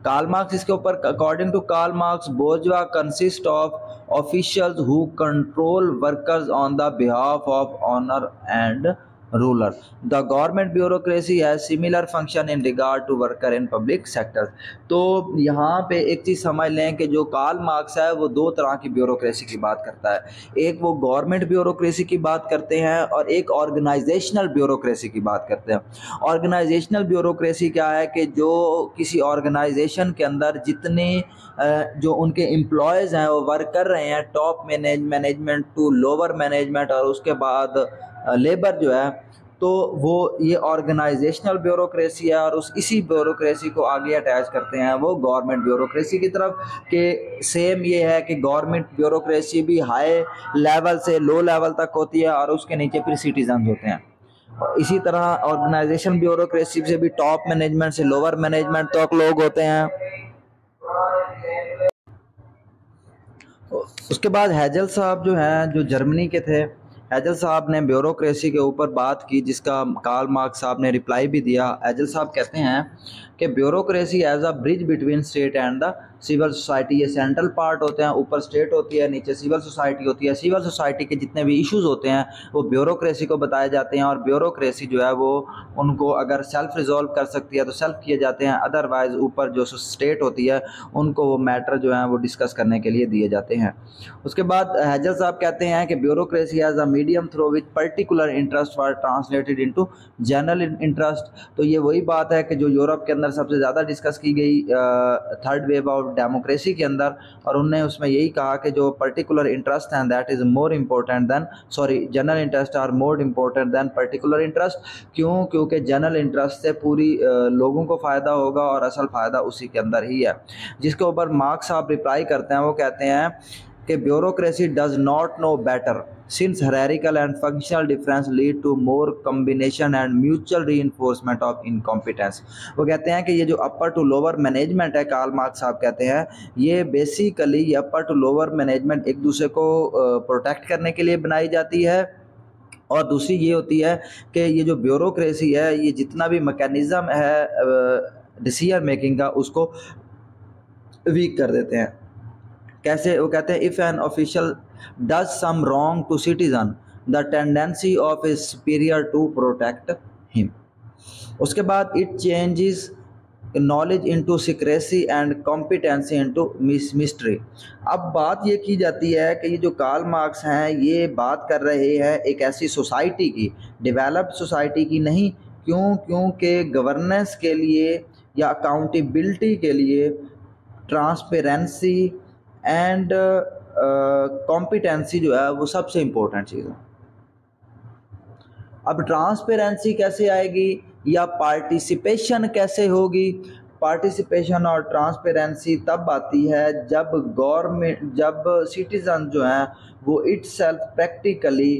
Karl Marx इसके ऊपर, according to Karl Marx, bourgeois consist of officials who control workers on the behalf of owner and ruler. The government bureaucracy has similar function in regard to worker in public sectors. तो यहाँ पे एक चीज़ समझ लें कि जो Karl Marx है वो दो तरह की ब्यूरोक्रेसी की बात करता है। एक वो गवर्नमेंट ब्यूरोक्रेसी की बात करते हैं और एक ऑर्गेनाइजेशनल ब्यूरोक्रेसी की बात करते हैं। ऑर्गेनाइजेशनल ब्यूरोक्रेसी क्या है कि जो किसी ऑर्गेनाइजेशन के अंदर जितने जो उनके एम्प्लॉयज़ हैं वो वर्क कर रहे हैं, top management to lower management और उसके बाद लेबर जो है, तो वो ये ऑर्गेनाइजेशनल ब्यूरोक्रेसी है और इसी ब्यूरोक्रेसी को आगे अटैच करते हैं वो गवर्नमेंट ब्यूरोक्रेसी की तरफ। कि सेम ये है कि गवर्नमेंट ब्यूरोक्रेसी भी हाई लेवल से लो लेवल तक होती है और उसके नीचे फिर सिटीजन होते हैं। इसी तरह ऑर्गेनाइजेशन ब्यूरोक्रेसी से भी टॉप मैनेजमेंट से लोअर मैनेजमेंट तक लोग होते हैं। उसके बाद हेजल साहब जो हैं, जो जर्मनी के थे, हेजल साहब ने ब्यूरोक्रेसी के ऊपर बात की जिसका कार्ल मार्क्स साहब ने रिप्लाई भी दिया। हेजल साहब कहते हैं कि bureaucracy as a bridge between state and the civil society. ये सेंट्रल पार्ट होते हैं, ऊपर स्टेट होती है, नीचे सिविल सोसाइटी होती है। सिविल सोसाइटी के जितने भी इश्यूज होते हैं वो ब्यूरोक्रेसी को बताए जाते हैं और ब्यूरोक्रेसी जो है वो उनको अगर सेल्फ रिजॉल्व कर सकती है तो सेल्फ किए जाते हैं, अदरवाइज ऊपर जो स्टेट होती है उनको वो मैटर जो है वो डिस्कस करने के लिए दिए जाते हैं। उसके बाद हेजल साहब कहते हैं कि bureaucracy as a medium through which particular interest were translated into general interest. तो ये वही बात है कि जो यूरोप के अंदर सबसे ज़्यादा डिस्कस की गई थर्ड वेव ऑफ डेमोक्रेसी के अंदर, और उनने उसमें यही कहा कि जो पर्टिकुलर इंटरेस्ट हैं that is more important than general interest are more important than particular interest. क्यों? क्योंकि जनरल इंटरेस्ट से पूरी लोगों को फ़ायदा होगा और असल फ़ायदा उसी के अंदर ही है। जिसके ऊपर मार्क्स साहब रिप्लाई करते हैं, वो कहते हैं कि bureaucracy does not know better since hierarchical and functional difference lead to more combination and mutual reinforcement of incompetence। वो कहते हैं कि ये जो अपर टू लोअर मैनेजमेंट है, कार्ल मार्क्स साहब कहते हैं, ये बेसिकली ये अपर टू लोअर मैनेजमेंट एक दूसरे को प्रोटेक्ट करने के लिए बनाई जाती है। और दूसरी ये होती है कि ये जो ब्यूरोक्रेसी है ये जितना भी मैकेनिज़्म है डिसीजन मेकिंग का उसको वीक कर देते हैं। कैसे? वो कहते हैं if an official does some wrong to citizen the tendency of a superior to protect him. उसके बाद it changes knowledge into secrecy and competency into mystery. अब बात ये की जाती है कि ये जो कार्ल मार्क्स हैं ये बात कर रहे हैं एक ऐसी सोसाइटी की, डेवलप्ड सोसाइटी की नहीं। क्यों? क्योंकि गवर्नेंस के लिए या अकाउंटेबिलिटी के लिए ट्रांसपेरेंसी एंड कॉम्पिटेंसी जो है वो सबसे इम्पोर्टेंट चीज़ है। अब ट्रांसपेरेंसी कैसे आएगी या पार्टिसिपेशन कैसे होगी? पार्टिसिपेशन और ट्रांसपेरेंसी तब आती है जब जब सिटीजन जो हैं वो इटसेल्फ प्रैक्टिकली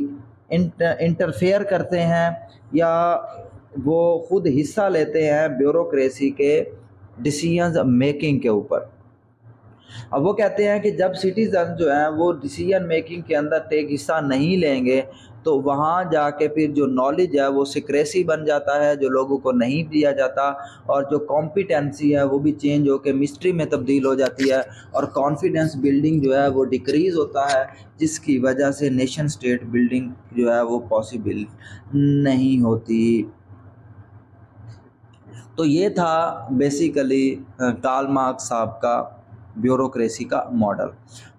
इंटरफेयर करते हैं या वो खुद हिस्सा लेते हैं ब्यूरोक्रेसी के डिसीजन मेकिंग के ऊपर। अब वो कहते हैं कि जब सिटीजन जो हैं वो डिसीजन मेकिंग के अंदर टेक हिस्सा नहीं लेंगे तो वहाँ जाके फिर जो नॉलेज है वो सिक्रेसी बन जाता है, जो लोगों को नहीं दिया जाता, और जो कॉम्पिटेंसी है वो भी चेंज होकर मिस्ट्री में तब्दील हो जाती है और कॉन्फिडेंस बिल्डिंग जो है वो डिक्रीज़ होता है, जिसकी वजह से नेशन स्टेट बिल्डिंग जो है वो पॉसिबल नहीं होती। तो ये था बेसिकली कार्ल मार्क्स साहब का ब्यूरोक्रेसी का मॉडल।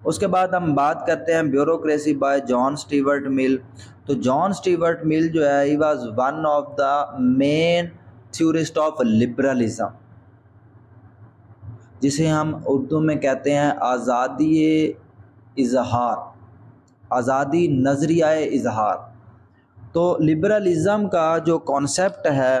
उसके बाद हम बात करते हैं ब्यूरोक्रेसी बाय जॉन स्टीवर्ट मिल। तो जॉन स्टीवर्ट मिल जो है he was one of the main theorist of liberalism. जिसे हम उर्दू में कहते हैं आज़ादी इजहार, आज़ादी नज़रिया इजहार। तो लिबरलिज़म का जो कॉन्सेप्ट है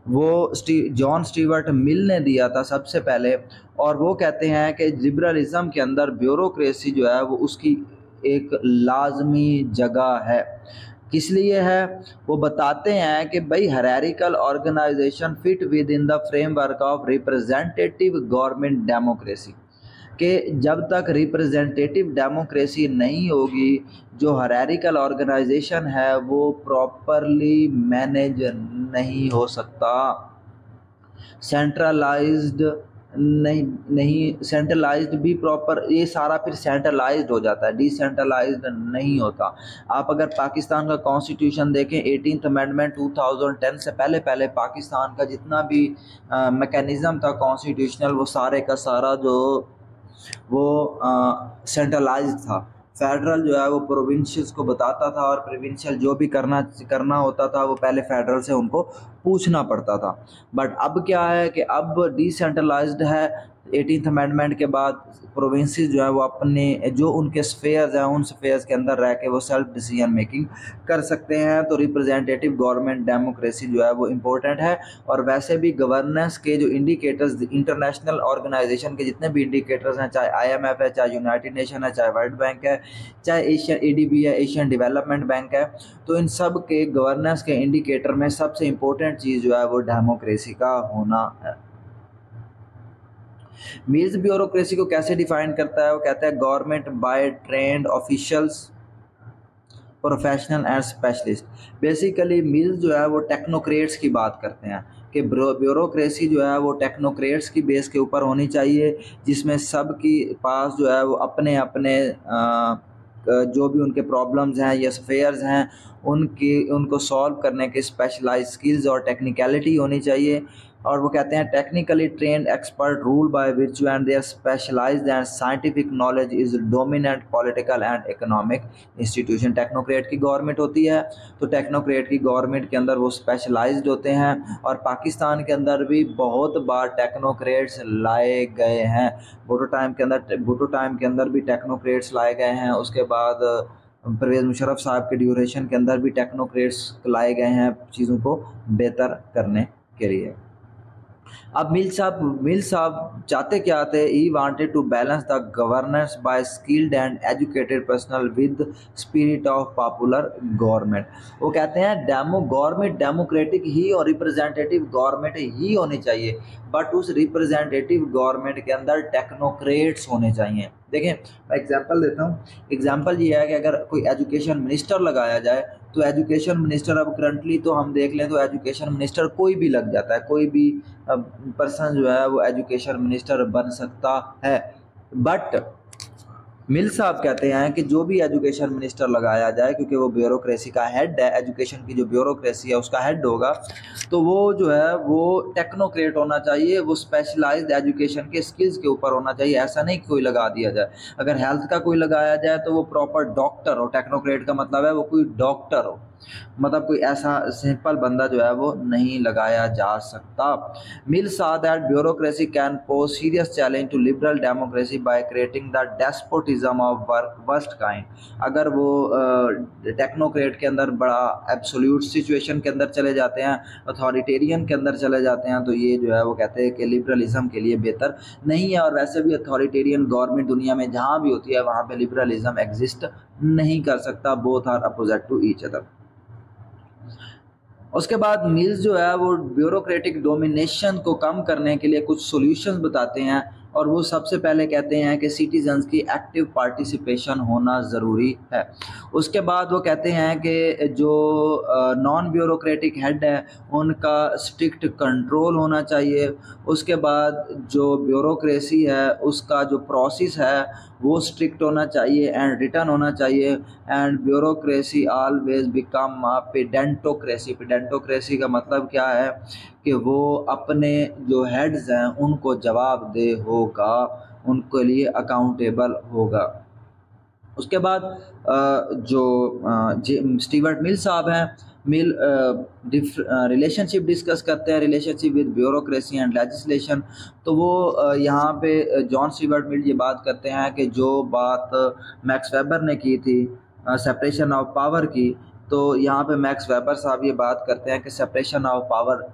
वो जॉन स्टीवर्ट मिल ने दिया था सबसे पहले, और वो कहते हैं कि लिबरलिज़म के अंदर ब्यूरोक्रेसी जो है वो उसकी एक लाजमी जगह है। किस लिए है? वो बताते हैं कि भाई hierarchical organisation fit within the framework of representative government democracy, कि जब तक रिप्रेजेंटेटिव डेमोक्रेसी नहीं होगी, जो हायरार्किकल ऑर्गेनाइजेशन है वो प्रॉपरली मैनेज नहीं हो सकता, सेंट्रलाइज्ड नहीं सेंट्रलाइज्ड भी प्रॉपर, ये सारा फिर सेंट्रलाइज्ड हो जाता है, डिसेंट्रलाइज्ड नहीं होता। आप अगर पाकिस्तान का कॉन्स्टिट्यूशन देखें, 18th अमेंडमेंट 2010 से पहले पहले पाकिस्तान का जितना भी मैकेनिज़्म था कॉन्स्टिट्यूशनल, वो सारे का सारा जो वो सेंट्रलाइज्ड था। फेडरल जो है वो प्रोविंशियल्स को बताता था, और प्रोविंशियल जो भी करना होता था वो पहले फेडरल से उनको पूछना पड़ता था। बट अब क्या है कि अब डिसेंट्रलाइज्ड है। 18th अमेंडमेंट के बाद प्रोविंसेस जो है वो अपने जो उनके स्फेयर्स हैं उन स्फेयर्स के अंदर रह के वो सेल्फ डिसीजन मेकिंग कर सकते हैं। तो रिप्रेजेंटेटिव गवर्नमेंट डेमोक्रेसी जो है वो इम्पोर्टेंट है। और वैसे भी गवर्नेंस के जो इंडिकेटर्स, इंटरनेशनल ऑर्गेनाइजेशन के जितने भी इंडिकेटर्स हैं, चाहे IMF है, चाहे यूनाइटेड नेशन है, चाहे वर्ल्ड बैंक है, चाहे एशियन ADB है, एशियन डेवलपमेंट बैंक है, तो इन सब के गवर्नेंस के इंडिकेटर में सबसे इम्पोर्टेंट चीज़ जो है वो डेमोक्रेसी का होना है। मिल्स ब्यूरोक्रेसी को कैसे डिफाइन करता है? वो कहता है government by trend officials, professional and specialist. Basically mills जो है वो टेक्नोक्रेट्स की बात करते हैं कि ब्यूरोक्रेसी जो है वो टेक्नोक्रेट्स की बेस के ऊपर होनी चाहिए, जिसमें सबकी पास जो है वो अपने अपने जो भी उनके प्रॉब्लम्स हैं या अफेयर्स हैं उनको सॉल्व करने के स्पेशलाइज्ड स्किल्स और टेक्निकलिटी होनी चाहिए। और वो कहते हैं technically trained expert rule by virtue and their specialised and scientific knowledge is dominant political and economic institution. Technocrat की गवर्नमेंट होती है, तो टेक्नोक्रेट की गवर्नमेंट के अंदर वो स्पेशलाइज्ड होते हैं। और पाकिस्तान के अंदर भी बहुत बार टेक्नोक्रेट्स लाए गए हैं। भुट्टो टाइम के अंदर भी टेक्नोक्रेट्स लाए गए हैं। उसके बाद परवेज़ मुशर्रफ साहब के ड्यूरेशन के अंदर भी टेक्नोक्रेट्स लाए गए हैं चीज़ों को बेहतर करने के लिए। अब मिल साहब चाहते क्या थे? He wanted to balance the governance by skilled and educated personnel with spirit of popular government. वो कहते हैं गवर्नमेंट डेमोक्रेटिक ही और रिप्रेजेंटेटिव गवर्नमेंट ही होनी चाहिए, बट उस रिप्रेजेंटेटिव गवर्नमेंट के अंदर टेक्नोक्रेट्स होने चाहिए। देखें, मैं एग्जांपल देता हूँ। एग्जांपल ये है कि अगर कोई एजुकेशन मिनिस्टर लगाया जाए, तो एजुकेशन मिनिस्टर अब करंटली तो हम देख लें तो एजुकेशन मिनिस्टर कोई भी लग जाता है, कोई भी पर्सन जो है वो एजुकेशन मिनिस्टर बन सकता है। बट मिल साहब कहते हैं कि जो भी एजुकेशन मिनिस्टर लगाया जाए, क्योंकि वो ब्यूरोक्रेसी का हेड है, एजुकेशन की जो ब्यूरोक्रेसी है उसका हेड होगा, तो वो जो है वो टेक्नोक्रेट होना चाहिए, वो स्पेशलाइज्ड एजुकेशन के स्किल्स के ऊपर होना चाहिए। ऐसा नहीं कि कोई लगा दिया जाए। अगर हेल्थ का कोई लगाया जाए तो वो प्रॉपर डॉक्टर हो। टेक्नोक्रेट का मतलब है वो कोई डॉक्टर हो, मतलब कोई ऐसा सिंपल बंदा जो है वो नहीं लगाया जा सकता। मिल saw that bureaucracy can pose serious challenge to liberal democracy by creating the despotism of worst kind। अगर वो टेक्नोक्रेट के अंदर बड़ा एब्सोल्यूट सिचुएशन के अंदर चले जाते हैं, अथॉरिटेरियन के अंदर चले जाते हैं, तो ये जो है वो कहते हैं कि लिबरलिज्म के लिए बेहतर नहीं है। और वैसे भी अथॉरिटेरियन गवर्नमेंट दुनिया में जहाँ भी होती है वहाँ पे लिबरलिज्म एग्जिस्ट नहीं कर सकता। Both are opposite to each other. उसके बाद मिल्स जो है वो ब्यूरोक्रेटिक डोमिनेशन को कम करने के लिए कुछ सॉल्यूशंस बताते हैं, और वो सबसे पहले कहते हैं कि सिटीजन्स की एक्टिव पार्टिसिपेशन होना ज़रूरी है। उसके बाद वो कहते हैं कि जो नॉन ब्यूरोक्रेटिक हेड है उनका स्ट्रिक्ट कंट्रोल होना चाहिए। उसके बाद जो ब्यूरोक्रेसी है उसका जो प्रोसेस है वो स्ट्रिक्ट होना चाहिए एंड रिटर्न होना चाहिए। And bureaucracy always become pedantocracy. Pedantocracy का मतलब क्या है कि वो अपने जो हेड्स हैं उनको जवाबदेह होगा, उनके लिए अकाउंटेबल होगा। उसके बाद जो स्टीवर्ट मिल साहब हैं मिल रिलेशनशिप डिस्कस करते हैं, relationship with bureaucracy and legislation. तो वो यहाँ पे जॉन स्टीवर्ट मिल ये बात करते हैं कि जो बात मैक्स वेबर ने की थी सेपरेशन ऑफ पावर की, तो यहाँ पे मैक्स वेबर साहब ये बात करते हैं कि सेपरेशन ऑफ पावर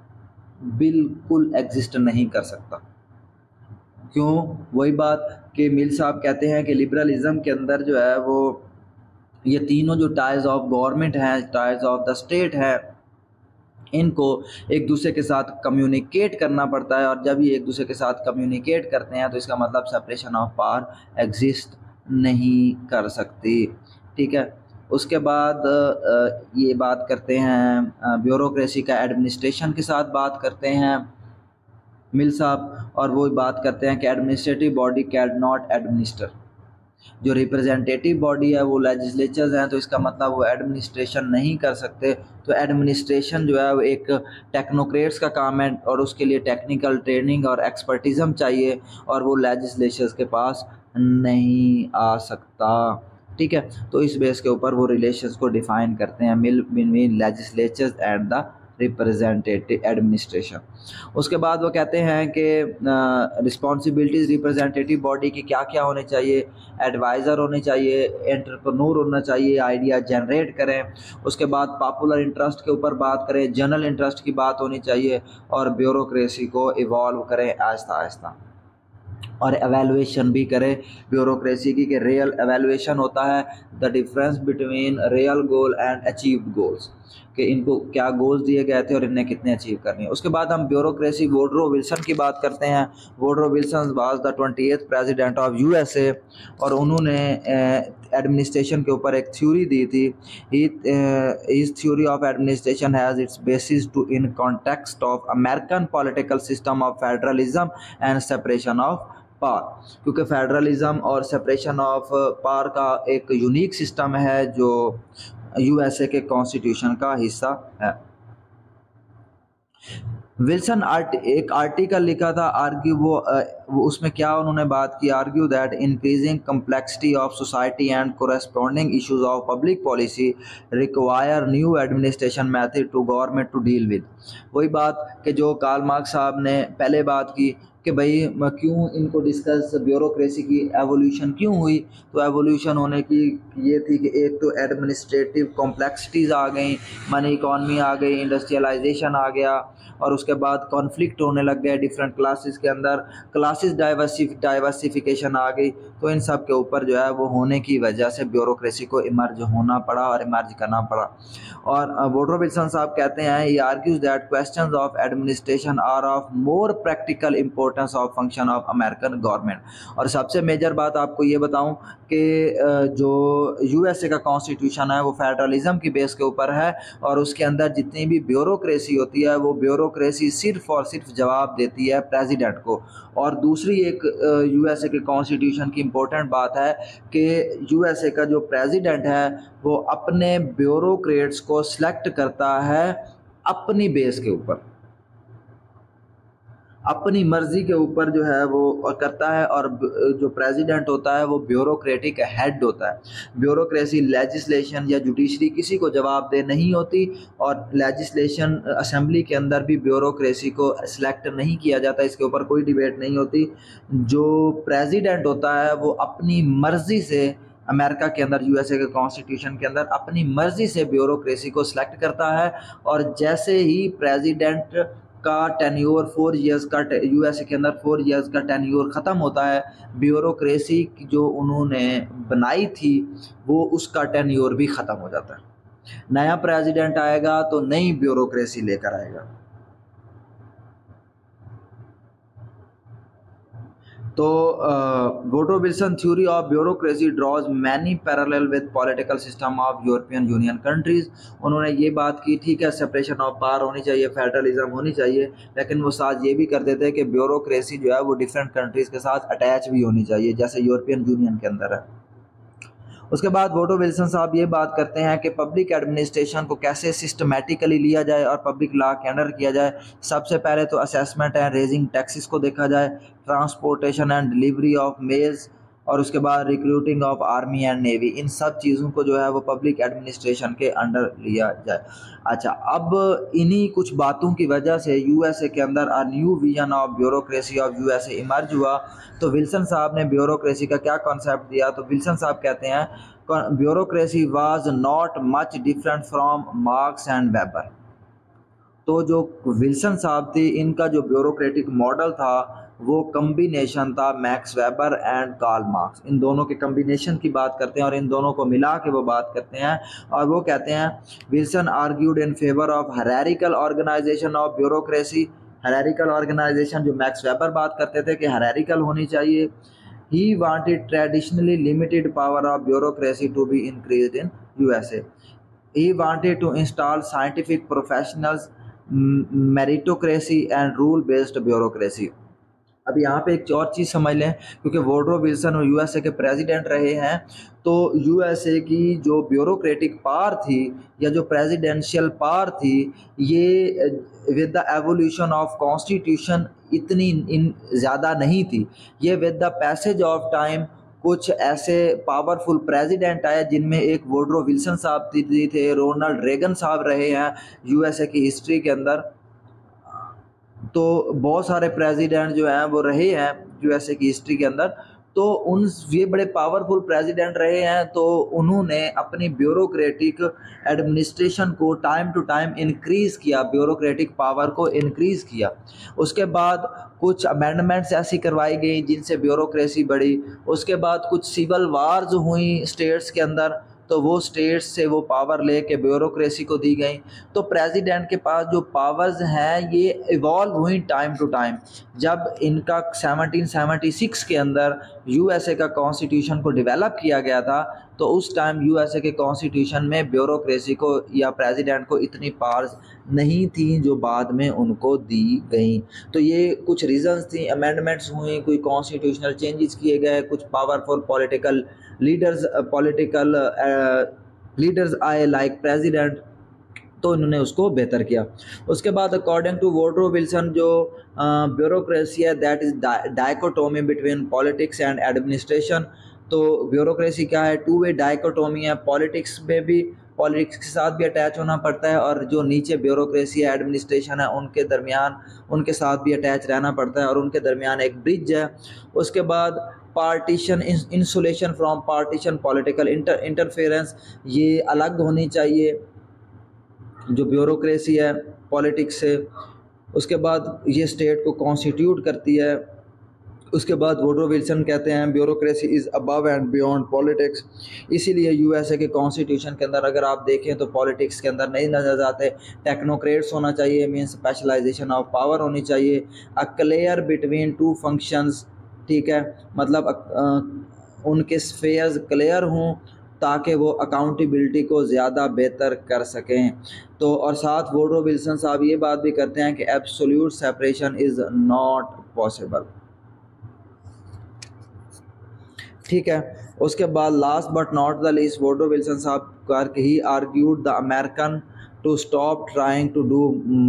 बिल्कुल एग्जिस्ट नहीं कर सकता। क्यों? वही बात कि मिल साहब कहते हैं कि लिबरलिज्म के अंदर जो है वो ये तीनों जो टाइज ऑफ गवर्नमेंट हैं, टाइज ऑफ द स्टेट है, इनको एक दूसरे के साथ कम्युनिकेट करना पड़ता है, और जब ये एक दूसरे के साथ कम्युनिकेट करते हैं तो इसका मतलब सेपरेशन ऑफ पावर एग्जिस्ट नहीं कर सकती। ठीक है। उसके बाद ये बात करते हैं ब्यूरोक्रेसी का एडमिनिस्ट्रेशन के साथ बात करते हैं मिल साहब, और वो बात करते हैं कि administrative body can not administer. जो रिप्रेजेंटेटिव बॉडी है वो लेजिस्लेचर्स हैं, तो इसका मतलब वो एडमिनिस्ट्रेशन नहीं कर सकते। तो एडमिनिस्ट्रेशन जो है वो एक टेक्नोक्रेट्स का काम है, और उसके लिए टेक्निकल ट्रेनिंग और एक्सपर्टिज्म चाहिए, और वो लेजिस्लेचर्स के पास नहीं आ सकता। ठीक है। तो इस बेस के ऊपर वो रिलेशंस को डिफाइन करते हैं मिल between legislatures and the representative administration. उसके बाद वो कहते हैं कि रिस्पॉन्सिबिलिटीज़ रिप्रेजेंटेटिव बॉडी की क्या क्या होने चाहिए। एडवाइज़र होने चाहिए, एंटरप्रेन्योर होना चाहिए, आइडिया जनरेट करें। उसके बाद पॉपुलर इंटरेस्ट के ऊपर बात करें, जनरल इंटरेस्ट की बात होनी चाहिए, और ब्यूरोक्रेसी को इवॉल्व करें आहिस्ता आहिस्ता, और एवेलुएशन भी करें ब्यूरोक्रेसी की, कि रियल एवेलुएशन होता है the difference between real goal and achieved goals, कि इनको क्या गोल्स दिए गए थे और इन्हें कितने अचीव करनी है। उसके बाद हम ब्यूरोक्रेसी वुडरो विल्सन की बात करते हैं। Woodrow Wilson was the 28th president of USA, और उन्होंने एडमिनिस्ट्रेशन के ऊपर एक थ्योरी दी थी। His theory of administration has its basis too in context of American political system of federalism and separation of power, क्योंकि फेडरलिज्म और separation of power का एक यूनिक सिस्टम है जो यूएसए के कॉन्स्टिट्यूशन का हिस्सा है। विल्सन एक आर्टिकल लिखा था, आर्ग्यू वो उसमें क्या उन्होंने बात की, argue that increasing complexity of society and corresponding issues of public policy require new administration method to government to deal with. वही बात कि जो कार्ल मार्क्स साहब ने पहले बात की कि भाई क्यों इनको डिस्कस ब्यूरोक्रेसी की एवोल्यूशन क्यों हुई। तो एवोल्यूशन होने की ये थी कि एक तो एडमिनिस्ट्रेटिव कॉम्प्लेक्सिटीज़ आ गई, मनी इकॉनमी आ गई, इंडस्ट्रियलाइजेशन आ गया, और उसके बाद कॉन्फ्लिक्ट होने लग गए डिफरेंट क्लासेस के अंदर, क्लासेस डाइवर्सिफिकेशन आ गई। तो इन सब के ऊपर जो है वो होने की वजह से ब्यूरोक्रेसी को इमर्ज होना पड़ा और इमर्ज करना पड़ा। और वुडरो विल्सन साहब कहते हैं, he argues that questions of administration are of more practical importance of function of American government. और सबसे मेजर बात आपको ये बताऊं कि जो यूएसए का कॉन्स्टिट्यूशन है वो फेडरलिज्म की बेस के ऊपर है, और उसके अंदर जितनी भी ब्यूरोक्रेसी होती है वो ब्यूरोक्रेसी सिर्फ और सिर्फ जवाब देती है प्रेसिडेंट को। और दूसरी एक यूएसए के कॉन्स्टिट्यूशन की इम्पोर्टेंट बात है कि यूएसए का जो प्रेसिडेंट है वो अपने ब्यूरोक्रेट्स को सिलेक्ट करता है अपनी बेस के ऊपर, अपनी मर्जी के ऊपर जो है वो करता है। और जो प्रेसिडेंट होता है वो ब्यूरोक्रेटिक हेड होता है। ब्यूरोक्रेसी लेजिस्लेशन या जुडिशरी किसी को जवाब दे नहीं होती, और लेजिस्लेशन असेंबली के अंदर भी ब्यूरोक्रेसी को सिलेक्ट नहीं किया जाता, इसके ऊपर कोई डिबेट नहीं होती। जो प्रेसिडेंट होता है वो अपनी मर्जी से अमेरिका के अंदर यूएसए के कॉन्स्टिट्यूशन के अंदर अपनी मर्जी से ब्यूरोक्रेसी को सिलेक्ट करता है, और जैसे ही प्रेसिडेंट का टेन्योर 4 इयर्स का यूएसए के अंदर 4 इयर्स का टेन्योर ख़त्म होता है, ब्यूरोक्रेसी जो उन्होंने बनाई थी वो उसका टेन्योर भी ख़त्म हो जाता है। नया प्रेसिडेंट आएगा तो नई ब्यूरोक्रेसी लेकर आएगा। तो Woodrow Wilson theory of bureaucracy draws many parallel with political system of European Union countries. उन्होंने ये बात की, ठीक है सेपरेशन ऑफ पावर होनी चाहिए, फेडरलिज्म होनी चाहिए, लेकिन वो साथ ये भी करते थे कि ब्यूरोक्रेसी जो है वो डिफरेंट कंट्रीज़ के साथ अटैच भी होनी चाहिए, जैसे यूरोपियन यूनियन के अंदर है। उसके बाद वुडरो विल्सन साहब ये बात करते हैं कि पब्लिक एडमिनिस्ट्रेशन को कैसे सिस्टमेटिकली लिया जाए और पब्लिक लॉ के अंडर किया जाए। सबसे पहले तो असेसमेंट एंड रेजिंग टैक्सेस को देखा जाए, transportation and delivery of mails और उसके बाद recruiting of army and navy, इन सब चीज़ों को जो है वो पब्लिक एडमिनिस्ट्रेशन के अंडर लिया जाए। अच्छा, अब इन्हीं कुछ बातों की वजह से यूएसए के अंदर a new vision of bureaucracy of USA emerge हुआ। तो विल्सन साहब ने ब्यूरोक्रेसी का क्या कॉन्सेप्ट दिया, तो विल्सन साहब कहते हैं bureaucracy was not much different from marks and weber. तो जो विल्सन साहब थे, इनका जो ब्यूरोक्रेटिक मॉडल था वो कम्बिनेशन था Max Weber and Karl Marx, इन दोनों के कम्बिनेशन की बात करते हैं और इन दोनों को मिला के वो बात करते हैं। और वो कहते हैं Wilson argued in favour of hierarchical organisation of bureaucracy. Hierarchical organisation जो मैक्स वेबर बात करते थे कि हायरार्किकल होनी चाहिए। He wanted traditionally limited power of bureaucracy to be increased in USA. He wanted to install scientific professionals, meritocracy and rule-based bureaucracy. अब यहाँ पे एक और चीज़ समझ लें, क्योंकि वुडरो विल्सन और यूएसए के प्रेसिडेंट रहे हैं, तो यूएसए की जो ब्यूरोक्रेटिक पावर थी या जो प्रेसिडेंशियल पावर थी, ये with the evolution of constitution इतनी ज़्यादा नहीं थी। ये with the passage of time कुछ ऐसे पावरफुल प्रेसिडेंट आए जिनमें एक वुडरो विल्सन साहब थे, रोनाल्ड रेगन साहब रहे हैं यूएसए की हिस्ट्री के अंदर। तो बहुत सारे प्रेसिडेंट जो हैं वो रहे हैं यूएसए की हिस्ट्री के अंदर, तो ये बड़े पावरफुल प्रेसिडेंट रहे हैं। तो उन्होंने अपनी ब्यूरोक्रेटिक एडमिनिस्ट्रेशन को टाइम टू टाइम इंक्रीज़ किया, ब्यूरोक्रेटिक पावर को इंक्रीज़ किया। उसके बाद कुछ अमेंडमेंट्स ऐसी करवाई गई जिनसे ब्यूरोक्रेसी बढ़ी। उसके बाद कुछ सिविल वार्स हुई स्टेट्स के अंदर, तो वो स्टेट्स से वो पावर लेके ब्यूरोक्रेसी को दी गई। तो प्रेसिडेंट के पास जो पावर्स हैं ये इवॉल्व हुई टाइम टू टाइम। जब इनका 1776 के अंदर यूएसए का कॉन्स्टिट्यूशन को डेवलप किया गया था, तो उस टाइम यूएसए के कॉन्स्टिट्यूशन में ब्यूरोक्रेसी को या प्रेसिडेंट को इतनी पावर्स नहीं थी जो बाद में उनको दी गई। तो ये कुछ रीजंस थी, अमेंडमेंट्स हुई, कोई कॉन्स्टिट्यूशनल चेंजेस किए गए, कुछ पावरफुल पॉलिटिकल लीडर्स आए लाइक प्रेसिडेंट, तो इन्होंने उसको बेहतर किया। उसके बाद अकॉर्डिंग टू वुडरो विल्सन जो ब्यूरोक्रेसी है that is dichotomy between politics and administration. तो ब्यूरोक्रेसी क्या है, टू वे डाइकोटोमी है, पॉलिटिक्स में भी पॉलिटिक्स के साथ भी अटैच होना पड़ता है, और जो नीचे ब्यूरोक्रेसी है एडमिनिस्ट्रेशन है उनके दरमियान उनके साथ भी अटैच रहना पड़ता है, और उनके दरमियान एक ब्रिज है। उसके बाद partition, insulation from partition, political interference, ये अलग होनी चाहिए जो ब्यूरोक्रेसी है पॉलिटिक्स से। उसके बाद ये स्टेट को कॉन्स्टिट्यूट करती है। उसके बाद वुडरो विल्सन कहते हैं bureaucracy is above and beyond politics. इसीलिए यूएसए के कॉन्स्टिट्यूशन के अंदर अगर आप देखें तो पॉलिटिक्स के अंदर नहीं नजर आते, टेक्नोक्रेट्स होना चाहिए, मीन स्पेशलाइजेशन ऑफ पावर होनी चाहिए, a clear between two functions, ठीक है, मतलब उनके स्फेयर्स क्लियर हों ताकि वो अकाउंटेबिलिटी को ज़्यादा बेहतर कर सकें। तो और साथ वुडरो विल्सन साहब ये बात भी करते हैं कि absolute separation is not possible, ठीक है। उसके बाद last but not the least Woodrow Wilson साहब करके he argued the American to stop trying to do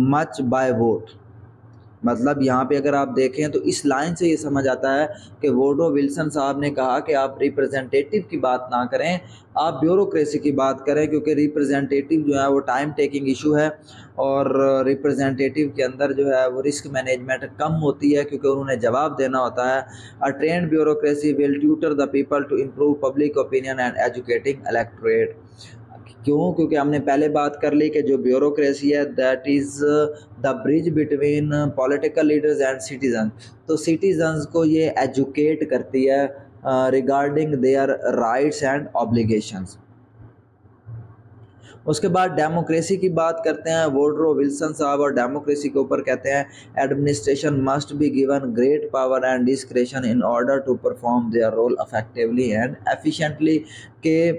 much by vote. मतलब यहाँ पे अगर आप देखें तो इस लाइन से ये समझ आता है कि वुडरो विल्सन साहब ने कहा कि आप रिप्रेजेंटेटिव की बात ना करें, आप ब्यूरोक्रेसी की बात करें, क्योंकि रिप्रेजेंटेटिव जो है वो टाइम टेकिंग इशू है, और रिप्रेजेंटेटिव के अंदर जो है वो रिस्क मैनेजमेंट कम होती है क्योंकि उन्होंने जवाब देना होता है। A trained bureaucracy will tutor the people to improve public opinion and educating electorate. क्यों? क्योंकि हमने पहले बात कर ली कि जो ब्यूरोक्रेसी है that is the bridge between political leaders and citizen. तो सिटीजन्स को ये एजुकेट करती है regarding their rights and obligations. उसके बाद डेमोक्रेसी की बात करते हैं वुडरो विल्सन साहब, और डेमोक्रेसी के ऊपर कहते हैं administration must be given great power and discretion in order to perform their role effectively and efficiently. के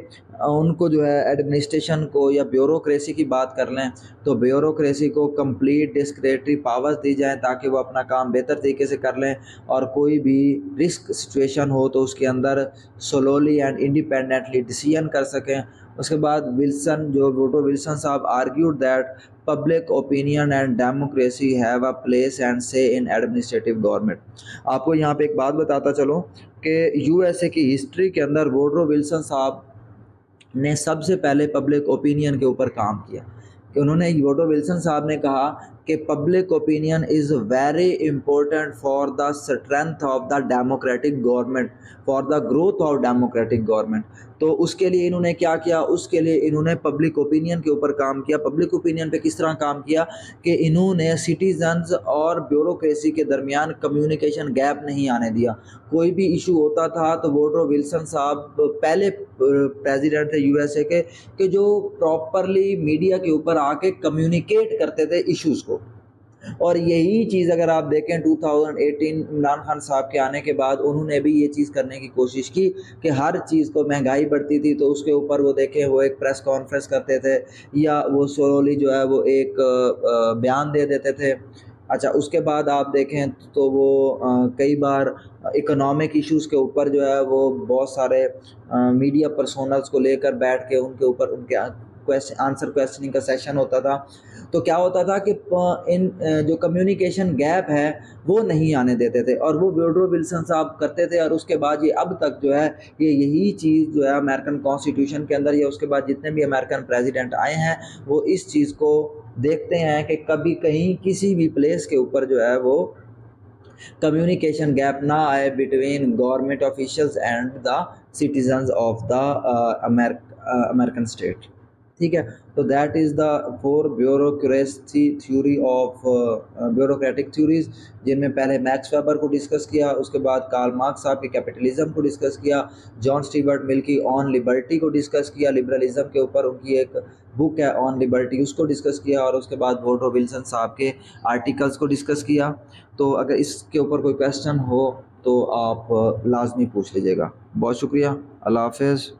उनको जो है एडमिनिस्ट्रेशन को या ब्यूरोक्रेसी की बात कर लें तो ब्यूरोक्रेसी को कंप्लीट डिस्क्रेटरी पावर्स दी जाएं ताकि वो अपना काम बेहतर तरीके से कर लें, और कोई भी रिस्क सिचुएशन हो तो उसके अंदर स्लोली एंड इंडिपेंडेंटली डिसीजन कर सकें। उसके बाद विल्सन, जो वुडरो विल्सन साहब argued that public opinion and democracy have a place and से इन एडमिनिस्ट्रेटिव गवर्नमेंट। आपको यहाँ पे एक बात बताता चलो कि यूएसए की हिस्ट्री के अंदर वुडरो विल्सन साहब ने सबसे पहले पब्लिक ओपिनियन के ऊपर काम किया, कि उन्होंने, वुडरो विल्सन साहब ने कहा कि public opinion is very important for the strength of the democratic government, for the growth of democratic government. तो उसके लिए इन्होंने क्या किया, उसके लिए इन्होंने पब्लिक ओपिनियन के ऊपर काम किया। पब्लिक ओपिनियन पे किस तरह काम किया कि इन्होंने सिटीजन्स और ब्यूरोक्रेसी के दरमियान कम्युनिकेशन गैप नहीं आने दिया। कोई भी इशू होता था तो वुडरो विल्सन साहब पहले प्रेसिडेंट थे यूएसए के कि जो प्रॉपरली मीडिया के ऊपर आके कम्युनिकेट करते थे इश्यूज़ को। और यही चीज़ अगर आप देखें 2018 इमरान खान साहब के आने के बाद उन्होंने भी ये चीज़ करने की कोशिश की कि हर चीज़ को, महंगाई बढ़ती थी तो उसके ऊपर वो देखें, वो एक प्रेस कॉन्फ्रेंस करते थे या वो सोलोली जो है वो एक बयान दे देते थे। अच्छा, उसके बाद आप देखें तो वो कई बार इकोनॉमिक इश्यूज़ के ऊपर जो है वो बहुत सारे मीडिया पर्सोनल्स को लेकर बैठ के उनके ऊपर उनके क्वेश्चनिंग का सेशन होता था। तो क्या होता था कि इन जो कम्युनिकेशन गैप है वो नहीं आने देते थे, और वो वुडरो विल्सन साहब करते थे। और उसके बाद ये अब तक जो है ये यही चीज़ जो है अमेरिकन कॉन्स्टिट्यूशन के अंदर, या उसके बाद जितने भी अमेरिकन प्रेसिडेंट आए हैं वो इस चीज़ को देखते हैं कि कभी कहीं किसी भी प्लेस के ऊपर जो है वो कम्युनिकेशन गैप ना आए between government officials and the citizens of the American state. ठीक है, तो that is the 4 bureaucracy theory of bureaucratic theories, जिनमें पहले मैक्स वेबर को डिस्कस किया, उसके बाद कार्ल मार्क्स साहब के कैपिटलिज्म को डिस्कस किया, जॉन स्टीवर्ट मिल की ऑन लिबर्टी को डिस्कस किया, लिबरलिज्म के ऊपर उनकी एक बुक है ऑन लिबर्टी, उसको डिस्कस किया, और उसके बाद वुडरो विल्सन साहब के आर्टिकल्स को डिस्कस किया। तो अगर इसके ऊपर कोई क्वेश्चन हो तो आप लाजमी पूछ लीजिएगा। बहुत शुक्रिया, अल्लाह हाफ़िज़।